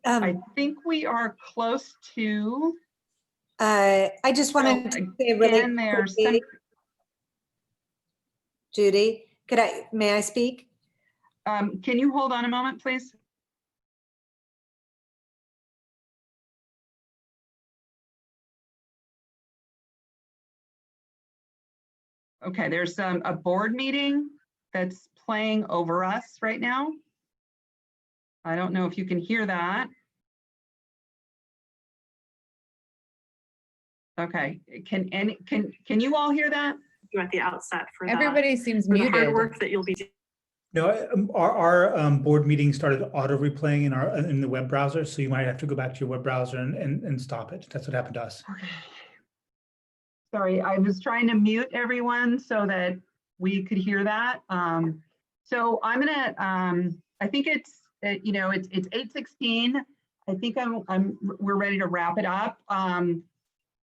I think we are close to. I just wanted to say really quickly, Judy, may I speak? Can you hold on a moment, please? Okay, there's a board meeting that's playing over us right now. I don't know if you can hear that. Okay, can you all hear that? You at the outset for everybody seems for muted. the hard work that you'll be doing. No, our board meeting started auto replaying in the web browser, so you might have to go back to your web browser and stop it. That's what happened to us. Okay. Sorry, I was trying to mute everyone so that we could hear that. So I'm gonna. I think it's it's 8:16. I think we're ready to wrap it up.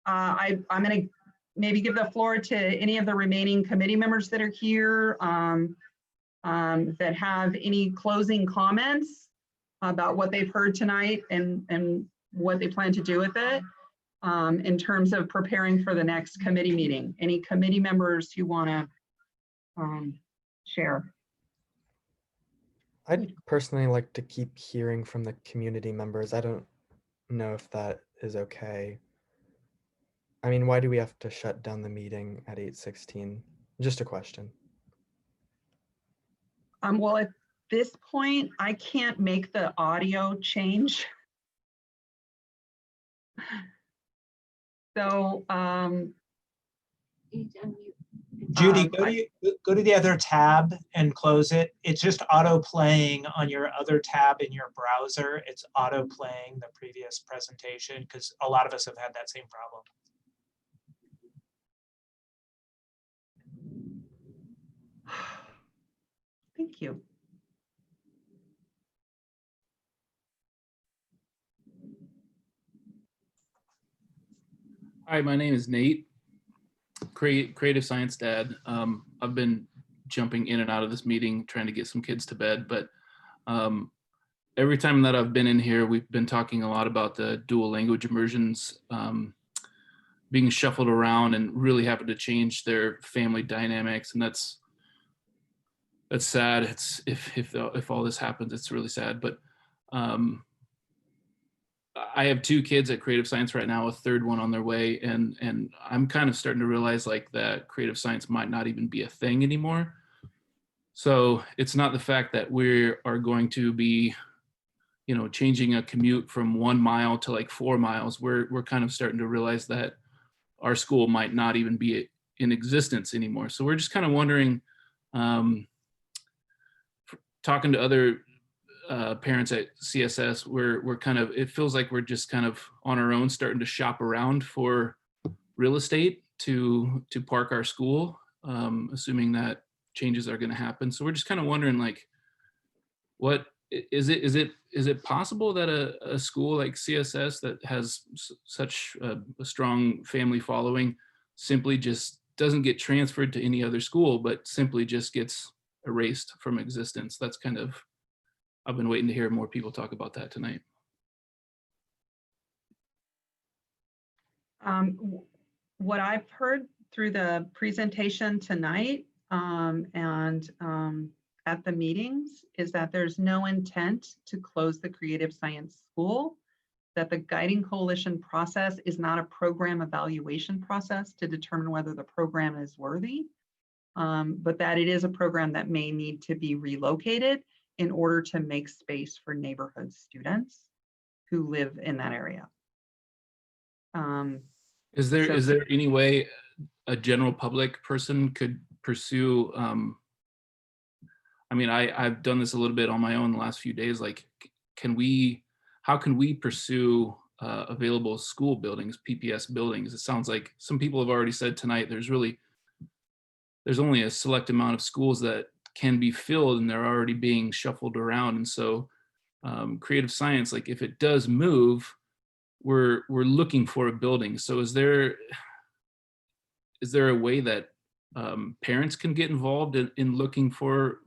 I'm going to maybe give the floor to any of the remaining committee members that are here that have any closing comments about what they've heard tonight and what they plan to do with it in terms of preparing for the next committee meeting. Any committee members who want to share? I'd personally like to keep hearing from the community members. I don't know if that is okay. I mean, why do we have to shut down the meeting at 8:16? Just a question. Well, at this point, I can't make the audio change. So, Judy, go to the other tab and close it. It's just auto playing on your other tab in your browser. It's auto playing the previous presentation because a lot of us have had that same problem. Thank you. Hi, my name is Nate, creative science dad. I've been jumping in and out of this meeting trying to get some kids to bed, but every time that I've been in here, we've been talking a lot about the dual language immersions being shuffled around and really having to change their family dynamics, and that's sad. It's if all this happens, it's really sad. But I have 2 kids at creative science right now, a third one on their way, and I'm kind of starting to realize like that creative science might not even be a thing anymore. So it's not the fact that we are going to be, changing a commute from 1 mile to like 4 miles. We're kind of starting to realize that our school might not even be in existence anymore. So we're just kind of wondering, talking to other parents at CSS, we're kind of, it feels like we're just kind of on our own starting to shop around for real estate to park our school, assuming that changes are going to happen. So we're just kind of wondering, like, what is it possible that a school like CSS that has such a strong family following simply just doesn't get transferred to any other school, but simply just gets erased from existence. That's kind of, I've been waiting to hear more people talk about that tonight. What I've heard through the presentation tonight and at the meetings is that there's no intent to close the Creative Science School, that the Guiding Coalition process is not a program evaluation process to determine whether the program is worthy, but that it is a program that may need to be relocated in order to make space for neighborhood students who live in that area. Is there any way a general public person could pursue, I mean, I've done this a little bit on my own the last few days, like, how can we pursue available school buildings, PPS buildings? It sounds like some people have already said tonight, there's only a select amount of schools that can be filled and they're already being shuffled around. And so creative science, like if it does move, we're looking for a building. So is there a way that parents can get involved in looking for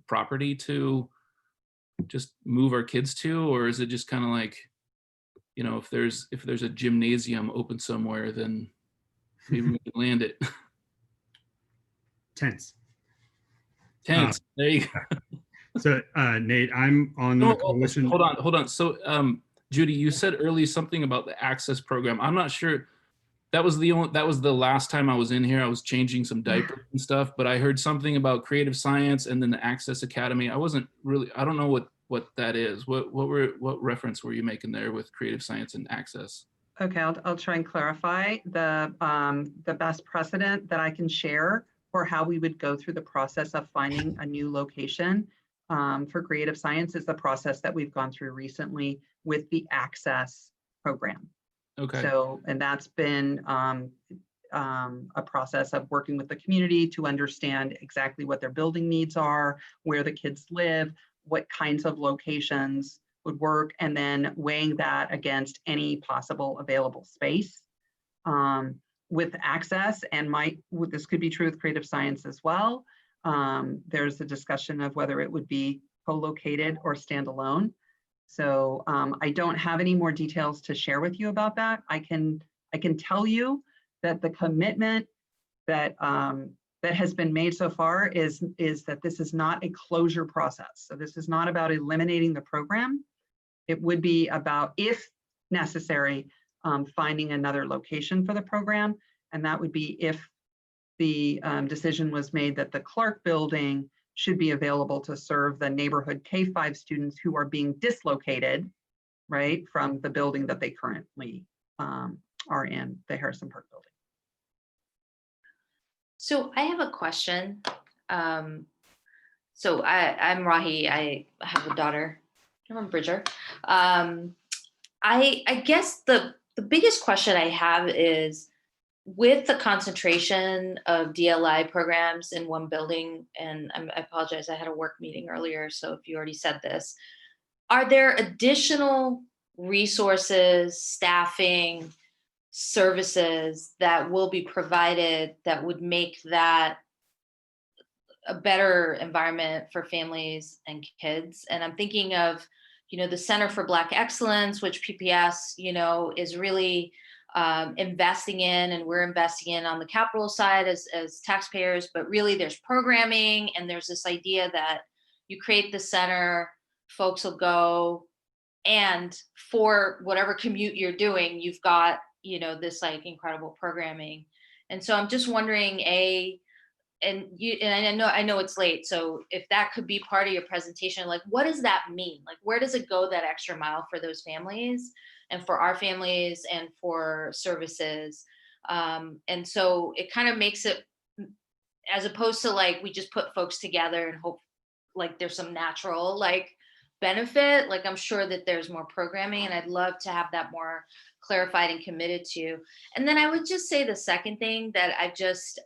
property to just move our kids to, or is it just kind of like, you know, if there's a gymnasium open somewhere, then maybe we can land it. Tents. There you go. So Nate, I'm on the coalition. Hold on. So Judy, you said earlier something about the access program. I'm not sure. That was the last time I was in here. I was changing some diapers and stuff, but I heard something about creative science and then the Access Academy. I don't know what that is. What reference were you making there with creative science and access? Okay, I'll try and clarify. The best precedent that I can share for how we would go through the process of finding a new location for creative science is the process that we've gone through recently with the access program. Okay. So, and that's been a process of working with the community to understand exactly what their building needs are, where the kids live, what kinds of locations would work, and then weighing that against any possible available space. With access, and this could be true with creative science as well, there's a discussion of whether it would be co-located or standalone. So I don't have any more details to share with you about that. I can tell you that the commitment that that has been made so far is that this is not a closure process. So this is not about eliminating the program. It would be about, if necessary, finding another location for the program. And that would be if the decision was made that the Clark building should be available to serve the neighborhood K-5 students who are being dislocated, right, from the building that they currently are in, the Harrison Park building. So I have a question. So I'm Rahi. I have a daughter. I'm Bridger. I guess the biggest question I have is, with the concentration of DLI programs in one building, and I apologize, I had a work meeting earlier, so if you already said this, are there additional resources, staffing, services that will be provided that would make that a better environment for families and kids? And I'm thinking of, the Center for Black Excellence, which PPS, is really investing in, and we're investing in on the capital side as taxpayers, but really there's programming, and there's this idea that you create the center, folks will go, and for whatever commute you're doing, you've got, this like incredible programming. And so I'm just wondering, and I know it's late, so if that could be part of your presentation, like, what does that mean? Like, where does it go that extra mile for those families and for our families and for services? And so it kind of makes it, as opposed to like, we just put folks together and hope like there's some natural like benefit, like I'm sure that there's more programming, and I'd love to have that more clarified and committed to. And then I would just say the second thing that I just,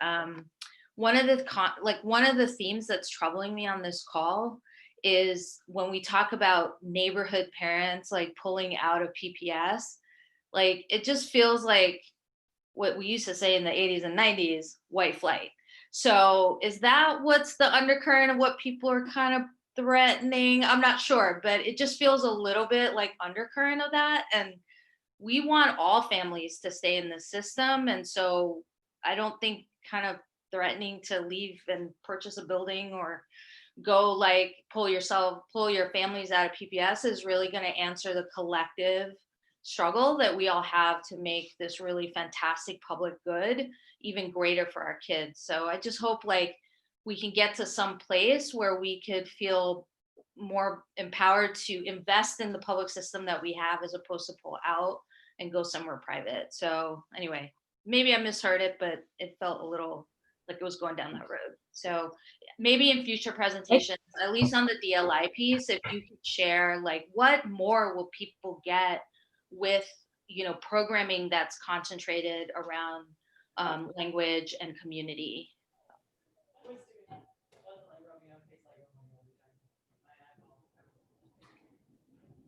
one of the themes that's troubling me on this call is when we talk about neighborhood parents like pulling out of PPS, like it just feels like what we used to say in the 80s and 90s, white flight. So is that what's the undercurrent of what people are kind of threatening? I'm not sure, but it just feels a little bit like undercurrent of that. And we want all families to stay in the system. And so I don't think kind of threatening to leave and purchase a building or go like pull your families out of PPS is really going to answer the collective struggle that we all have to make this really fantastic public good even greater for our kids. So I just hope like we can get to some place where we could feel more empowered to invest in the public system that we have as opposed to pull out and go somewhere private. So anyway, maybe I misheard it, but it felt a little like it was going down that road. So maybe in future presentations, at least on the DLI piece, if you could share like what more will people get with, you know, programming that's concentrated around language and community.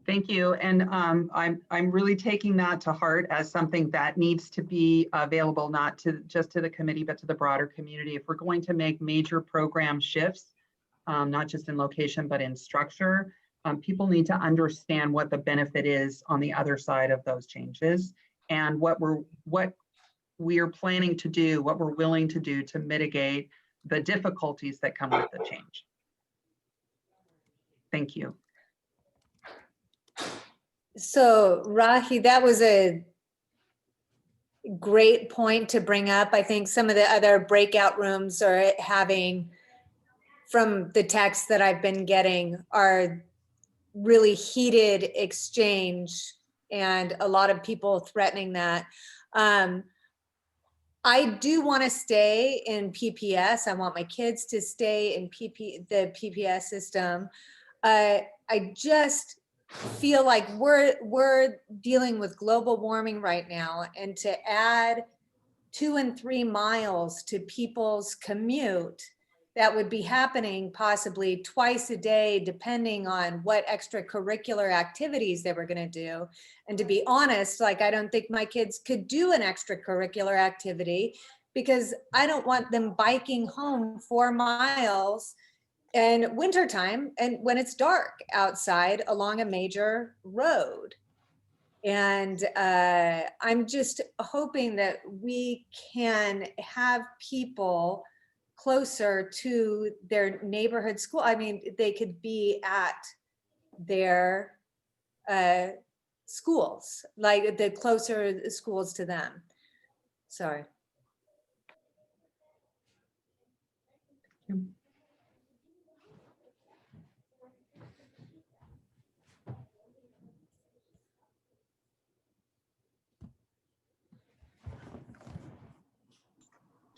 Thank you. And I'm really taking that to heart as something that needs to be available, not to just to the committee, but to the broader community. If we're going to make major program shifts, not just in location, but in structure, people need to understand what the benefit is on the other side of those changes and what we're planning to do, what we're willing to do to mitigate the difficulties that come with the change. Thank you. So Rahi, that was a great point to bring up. I think some of the other breakout rooms are having, from the texts that I've been getting, are really heated exchange and a lot of people threatening that. I do want to stay in PPS. I want my kids to stay in the PPS system. I just feel like we're dealing with global warming right now, and to add 2 and 3 miles to people's commute, that would be happening possibly twice a day, depending on what extracurricular activities they were going to do. And to be honest, like, I don't think my kids could do an extracurricular activity because I don't want them biking home 4 miles in wintertime and when it's dark outside along a major road. And I'm just hoping that we can have people closer to their neighborhood school. I mean, they could be at their schools, like the closer schools to them. Sorry.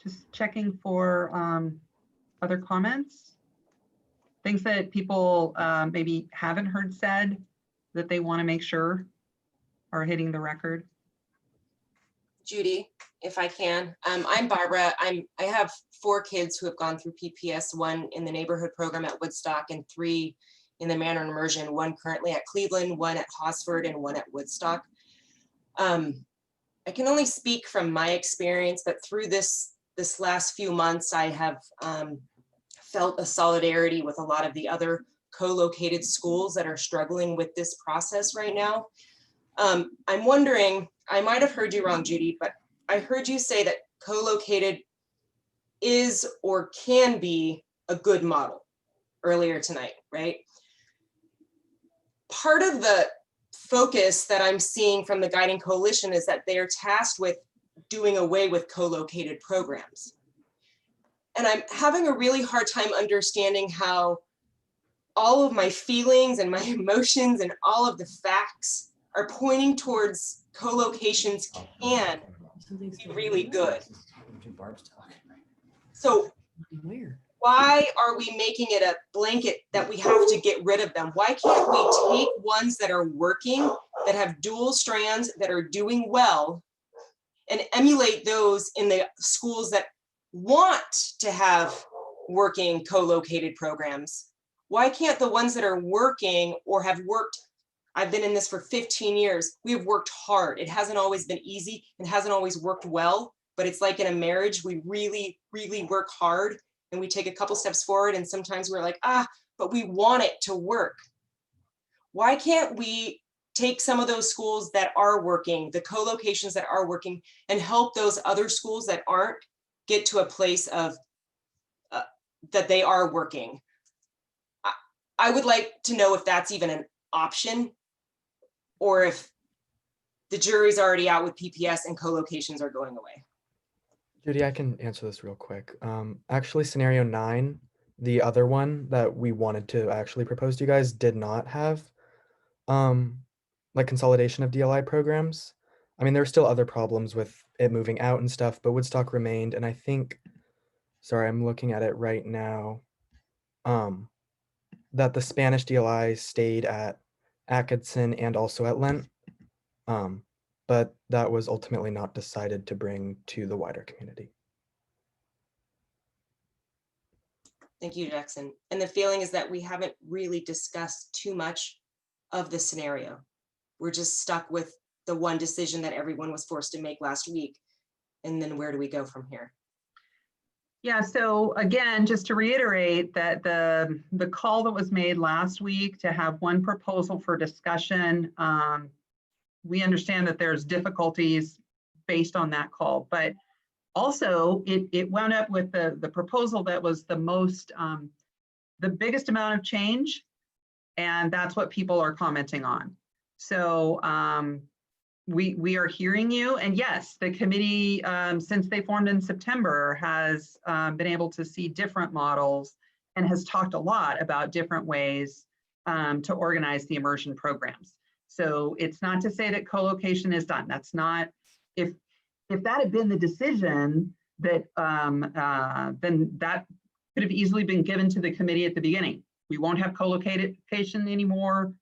Just checking for other comments, things that people maybe haven't heard said that they want to make sure are hitting the record. Judy, if I can. I'm Barbara. I have 4 kids who have gone through PPS, 1 in the neighborhood program at Woodstock and 3 in the Manor and Immersion, 1 currently at Cleveland, 1 at Hosford, and 1 at Woodstock. I can only speak from my experience, but through this last few months, I have felt a solidarity with a lot of the other co-located schools that are struggling with this process right now. I'm wondering, I might have heard you wrong, Judy, but I heard you say that co-located is or can be a good model earlier tonight, right? Part of the focus that I'm seeing from the Guiding Coalition is that they are tasked with doing away with co-located programs. And I'm having a really hard time understanding how all of my feelings and my emotions and all of the facts are pointing towards co-locations can be really good. So why are we making it a blanket that we have to get rid of them? Why can't we take ones that are working, that have dual strands, that are doing well, and emulate those in the schools that want to have working co-located programs? Why can't the ones that are working or have worked I've been in this for 15 years. We have worked hard. It hasn't always been easy and hasn't always worked well, but it's like in a marriage, we really, really work hard and we take a couple steps forward and sometimes we're like, but we want it to work. Why can't we take some of those schools that are working, the co-locations that are working, and help those other schools that aren't get to a place of that they are working? I would like to know if that's even an option, or if the jury's already out with PPS and co-locations are going away. Judy, I can answer this real quick. Actually, scenario 9, the other one that we wanted to actually propose to you guys, did not have like consolidation of DLI programs. I mean, there were still other problems with it moving out and stuff, but Woodstock remained. And I think, sorry, I'm looking at it right now, that the Spanish DLI stayed at Atkinson and also at LYNN. But that was ultimately not decided to bring to the wider community. Thank you, Jackson. And the feeling is that we haven't really discussed too much of the scenario. We're just stuck with the one decision that everyone was forced to make last week. And then where do we go from here? Yeah, so again, just to reiterate that the call that was made last week to have one proposal for discussion, we understand that there's difficulties based on that call, but also it wound up with the proposal that was the most, the biggest amount of change, and that's what people are commenting on. So we are hearing you, and yes, the committee, since they formed in September, has been able to see different models and has talked a lot about different ways to organize the immersion programs. So it's not to say that co-location is done. That's not, if that had been the decision, that then that could have easily been given to the committee at the beginning. We won't have co-location anymore,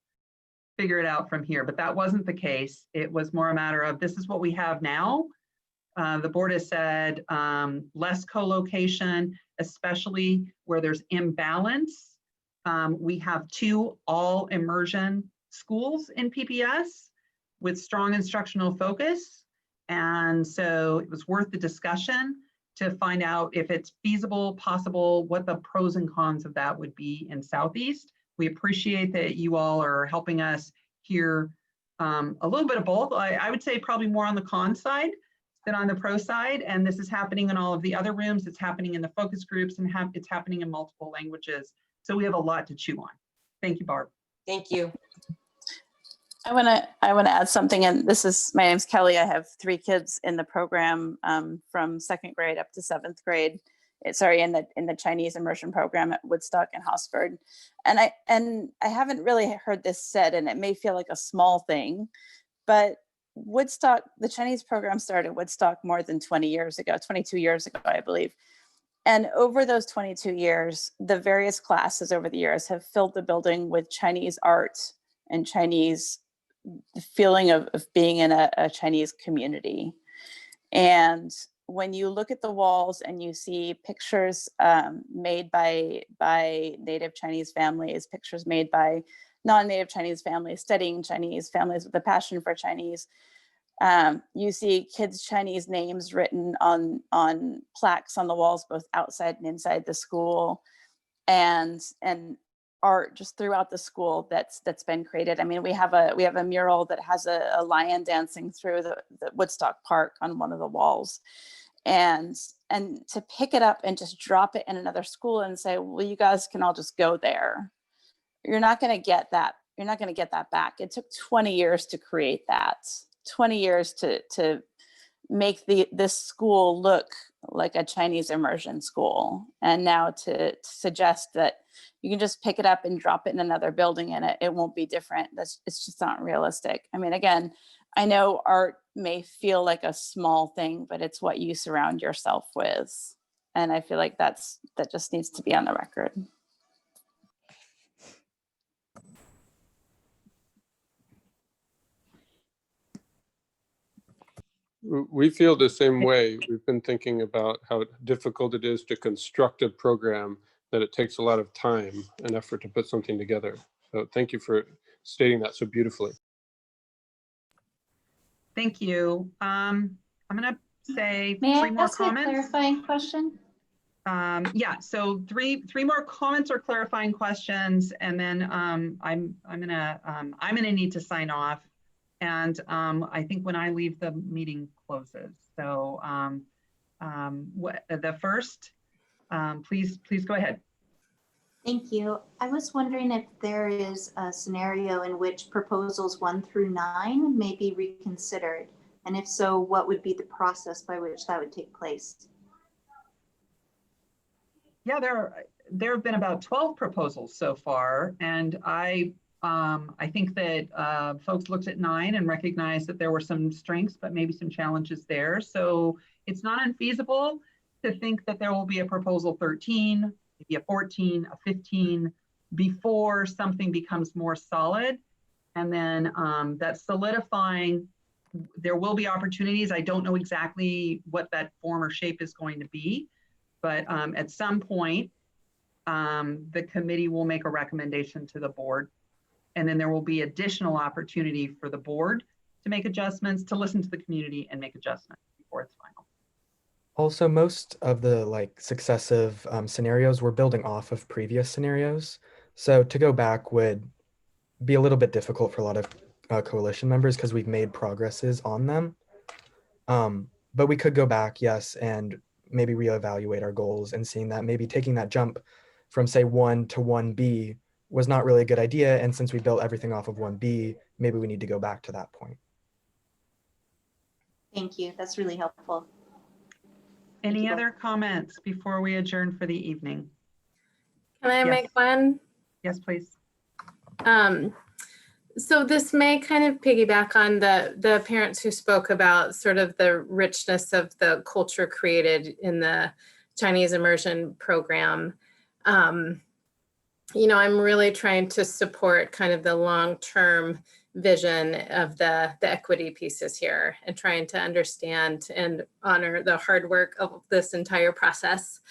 figure it out from here. But that wasn't the case. It was more a matter of, this is what we have now. The board has said less co-location, especially where there's imbalance. We have 2 all immersion schools in PPS with strong instructional focus. And so it was worth the discussion to find out if it's feasible, possible, what the pros and cons of that would be in Southeast. We appreciate that you all are helping us hear a little bit of both. I would say probably more on the con side than on the pro side. And this is happening in all of the other rooms. It's happening in the focus groups, and it's happening in multiple languages. So we have a lot to chew on. Thank you, Barb. Thank you. I want to add something, and this is, my name's Kelly. I have 3 kids in the program from 2nd grade up to 7th grade. Sorry, in the Chinese immersion program at Woodstock and Hosfo. And I haven't really heard this said, and it may feel like a small thing, but Woodstock, the Chinese program started at Woodstock more than 20 years ago, 22 years ago, I believe. And over those 22 years, the various classes over the years have filled the building with Chinese art and Chinese feeling of being in a Chinese community. And when you look at the walls and you see pictures made by native Chinese families, pictures made by non-native Chinese families, studying Chinese, families with a passion for Chinese, you see kids' Chinese names written on plaques on the walls, both outside and inside the school, and art just throughout the school that's been created. I mean, we have a mural that has a lion dancing through the Woodstock Park on one of the walls, and to pick it up and just drop it in another school and say, well, you guys can all just go there. You're not going to get that. You're not going to get that back. It took 20 years to create that. 20 years to make this school look like a Chinese immersion school, and now to suggest that you can just pick it up and drop it in another building and it won't be different. It's just not realistic. I mean, again, I know art may feel like a small thing, but it's what you surround yourself with. And I feel like that just needs to be on the record. We feel the same way. We've been thinking about how difficult it is to construct a program, that it takes a lot of time and effort to put something together. So thank you for stating that so beautifully. Thank you. I'm gonna say May three I more ask a comments. clarifying question? Yeah, so three more comments or clarifying questions, and then I'm gonna need to sign off, and I think when I leave, the meeting closes. So the first, please go ahead. Thank you. I was wondering if there is a scenario in which proposals 1 through 9 may be reconsidered, and if so, what would be the process by which that would take place? Yeah, there have been about 12 proposals so far, and I think that folks looked at 9 and recognized that there were some strengths, but maybe some challenges there. So it's not unfeasible to think that there will be a proposal 13, maybe a 14, a 15, before something becomes more solid. And then that solidifying, there will be opportunities. I don't know exactly what that form or shape is going to be, but at some point, the committee will make a recommendation to the board, and then there will be additional opportunity for the board to make adjustments, to listen to the community and make adjustments before it's final. Also, most of the successive scenarios we're building off of previous scenarios. So to go back would be a little bit difficult for a lot of coalition members because we've made progresses on them. But we could go back, yes, and maybe reevaluate our goals and seeing that maybe taking that jump from say 1 to 1B was not really a good idea. And since we built everything off of 1B, maybe we need to go back to that point. Thank you. That's really helpful. Any other comments before we adjourn for the evening? Can I make one? Yes, please. So this may kind of piggyback on the parents who spoke about sort of the richness of the culture created in the Chinese immersion program. You know, I'm really trying to support kind of the long-term vision of the equity pieces here and trying to understand and honor the hard work of this entire process,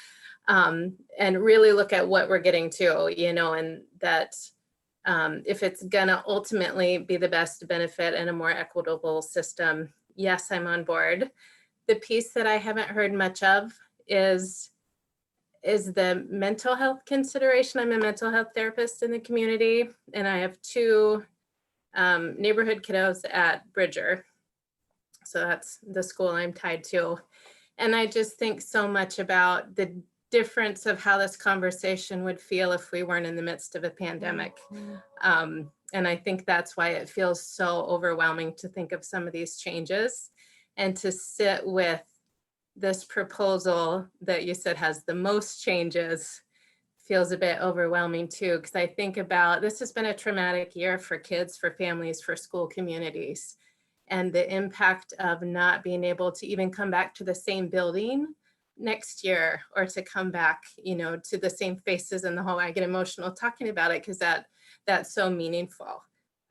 and really look at what we're getting to, you know, and that if it's gonna ultimately be the best benefit and a more equitable system, yes, I'm on board. The piece that I haven't heard much of is the mental health consideration. I'm a mental health therapist in the community, and I have 2 neighborhood kiddos at Bridger. So that's the school I'm tied to. And I just think so much about the difference of how this conversation would feel if we weren't in the midst of a pandemic. And I think that's why it feels so overwhelming to think of some of these changes and to sit with this proposal that you said has the most changes feels a bit overwhelming too, because I think about this has been a traumatic year for kids, for families, for school communities, and the impact of not being able to even come back to the same building next year or to come back, you know, to the same faces in the hall. I get emotional talking about it because that's so meaningful.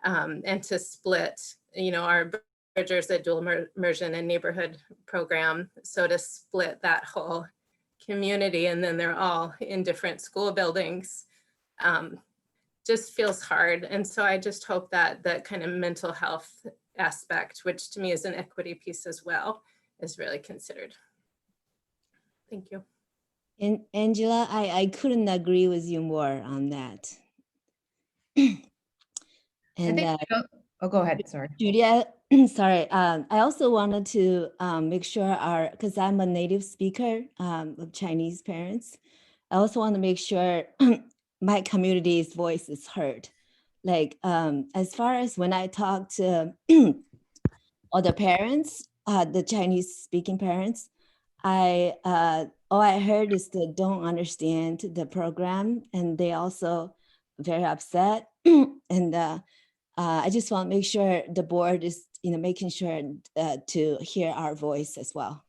And to split, you know, our Bridgers at dual immersion and neighborhood program. So to split that whole community and then they're all in different school buildings just feels hard. And so I just hope that that kind of mental health aspect, which to me is an equity piece as well, is really considered. Thank you. And Angela, I couldn't agree with you more on that. And go ahead, sorry. Julia, sorry. I also wanted to make sure because I'm a native speaker of Chinese parents, I also want to make sure my community's voice is heard. Like as far as when I talk to other parents, the Chinese speaking parents, all I heard is they don't understand the program and they also very upset. And I just want to make sure the board is, you know, making sure to hear our voice as well.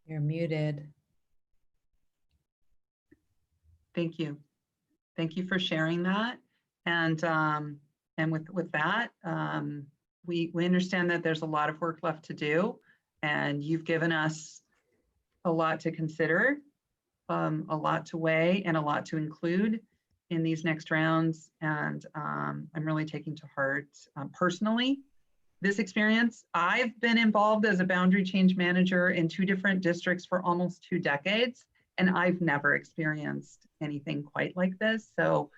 You're muted. Thank you. Thank you for sharing that. And with that, we understand that there's a lot of work left to do, and you've given us a lot to consider, a lot to weigh, and a lot to include. in these next rounds, and I'm really taking to heart personally this experience. I've been involved as a boundary change manager in 2 different districts for almost 2 decades, and I've never experienced anything quite like this. So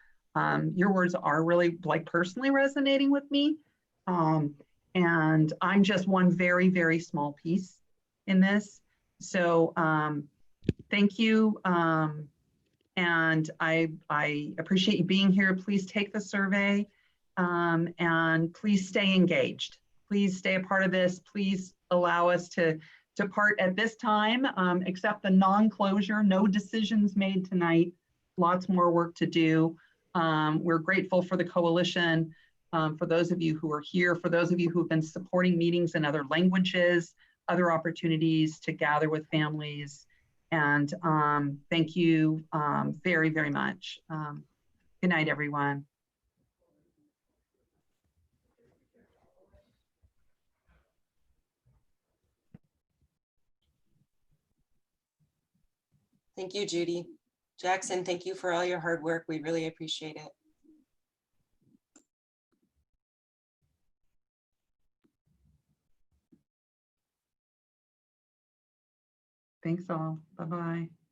your words are really like personally resonating with me. And I'm just one very, very small piece in this. So thank you. And I appreciate you being here. Please take the survey and please stay engaged. Please stay a part of this. Please allow us to part at this time, accept the non-closure, no decisions made tonight, lots more work to do. We're grateful for the coalition, for those of you who are here, for those of you who've been supporting meetings in other languages, other opportunities to gather with families. And thank you very, very much. Good night, everyone. Thank you, Judy. Jackson, thank you for all your hard work. We really appreciate it. Thanks all. Bye-bye.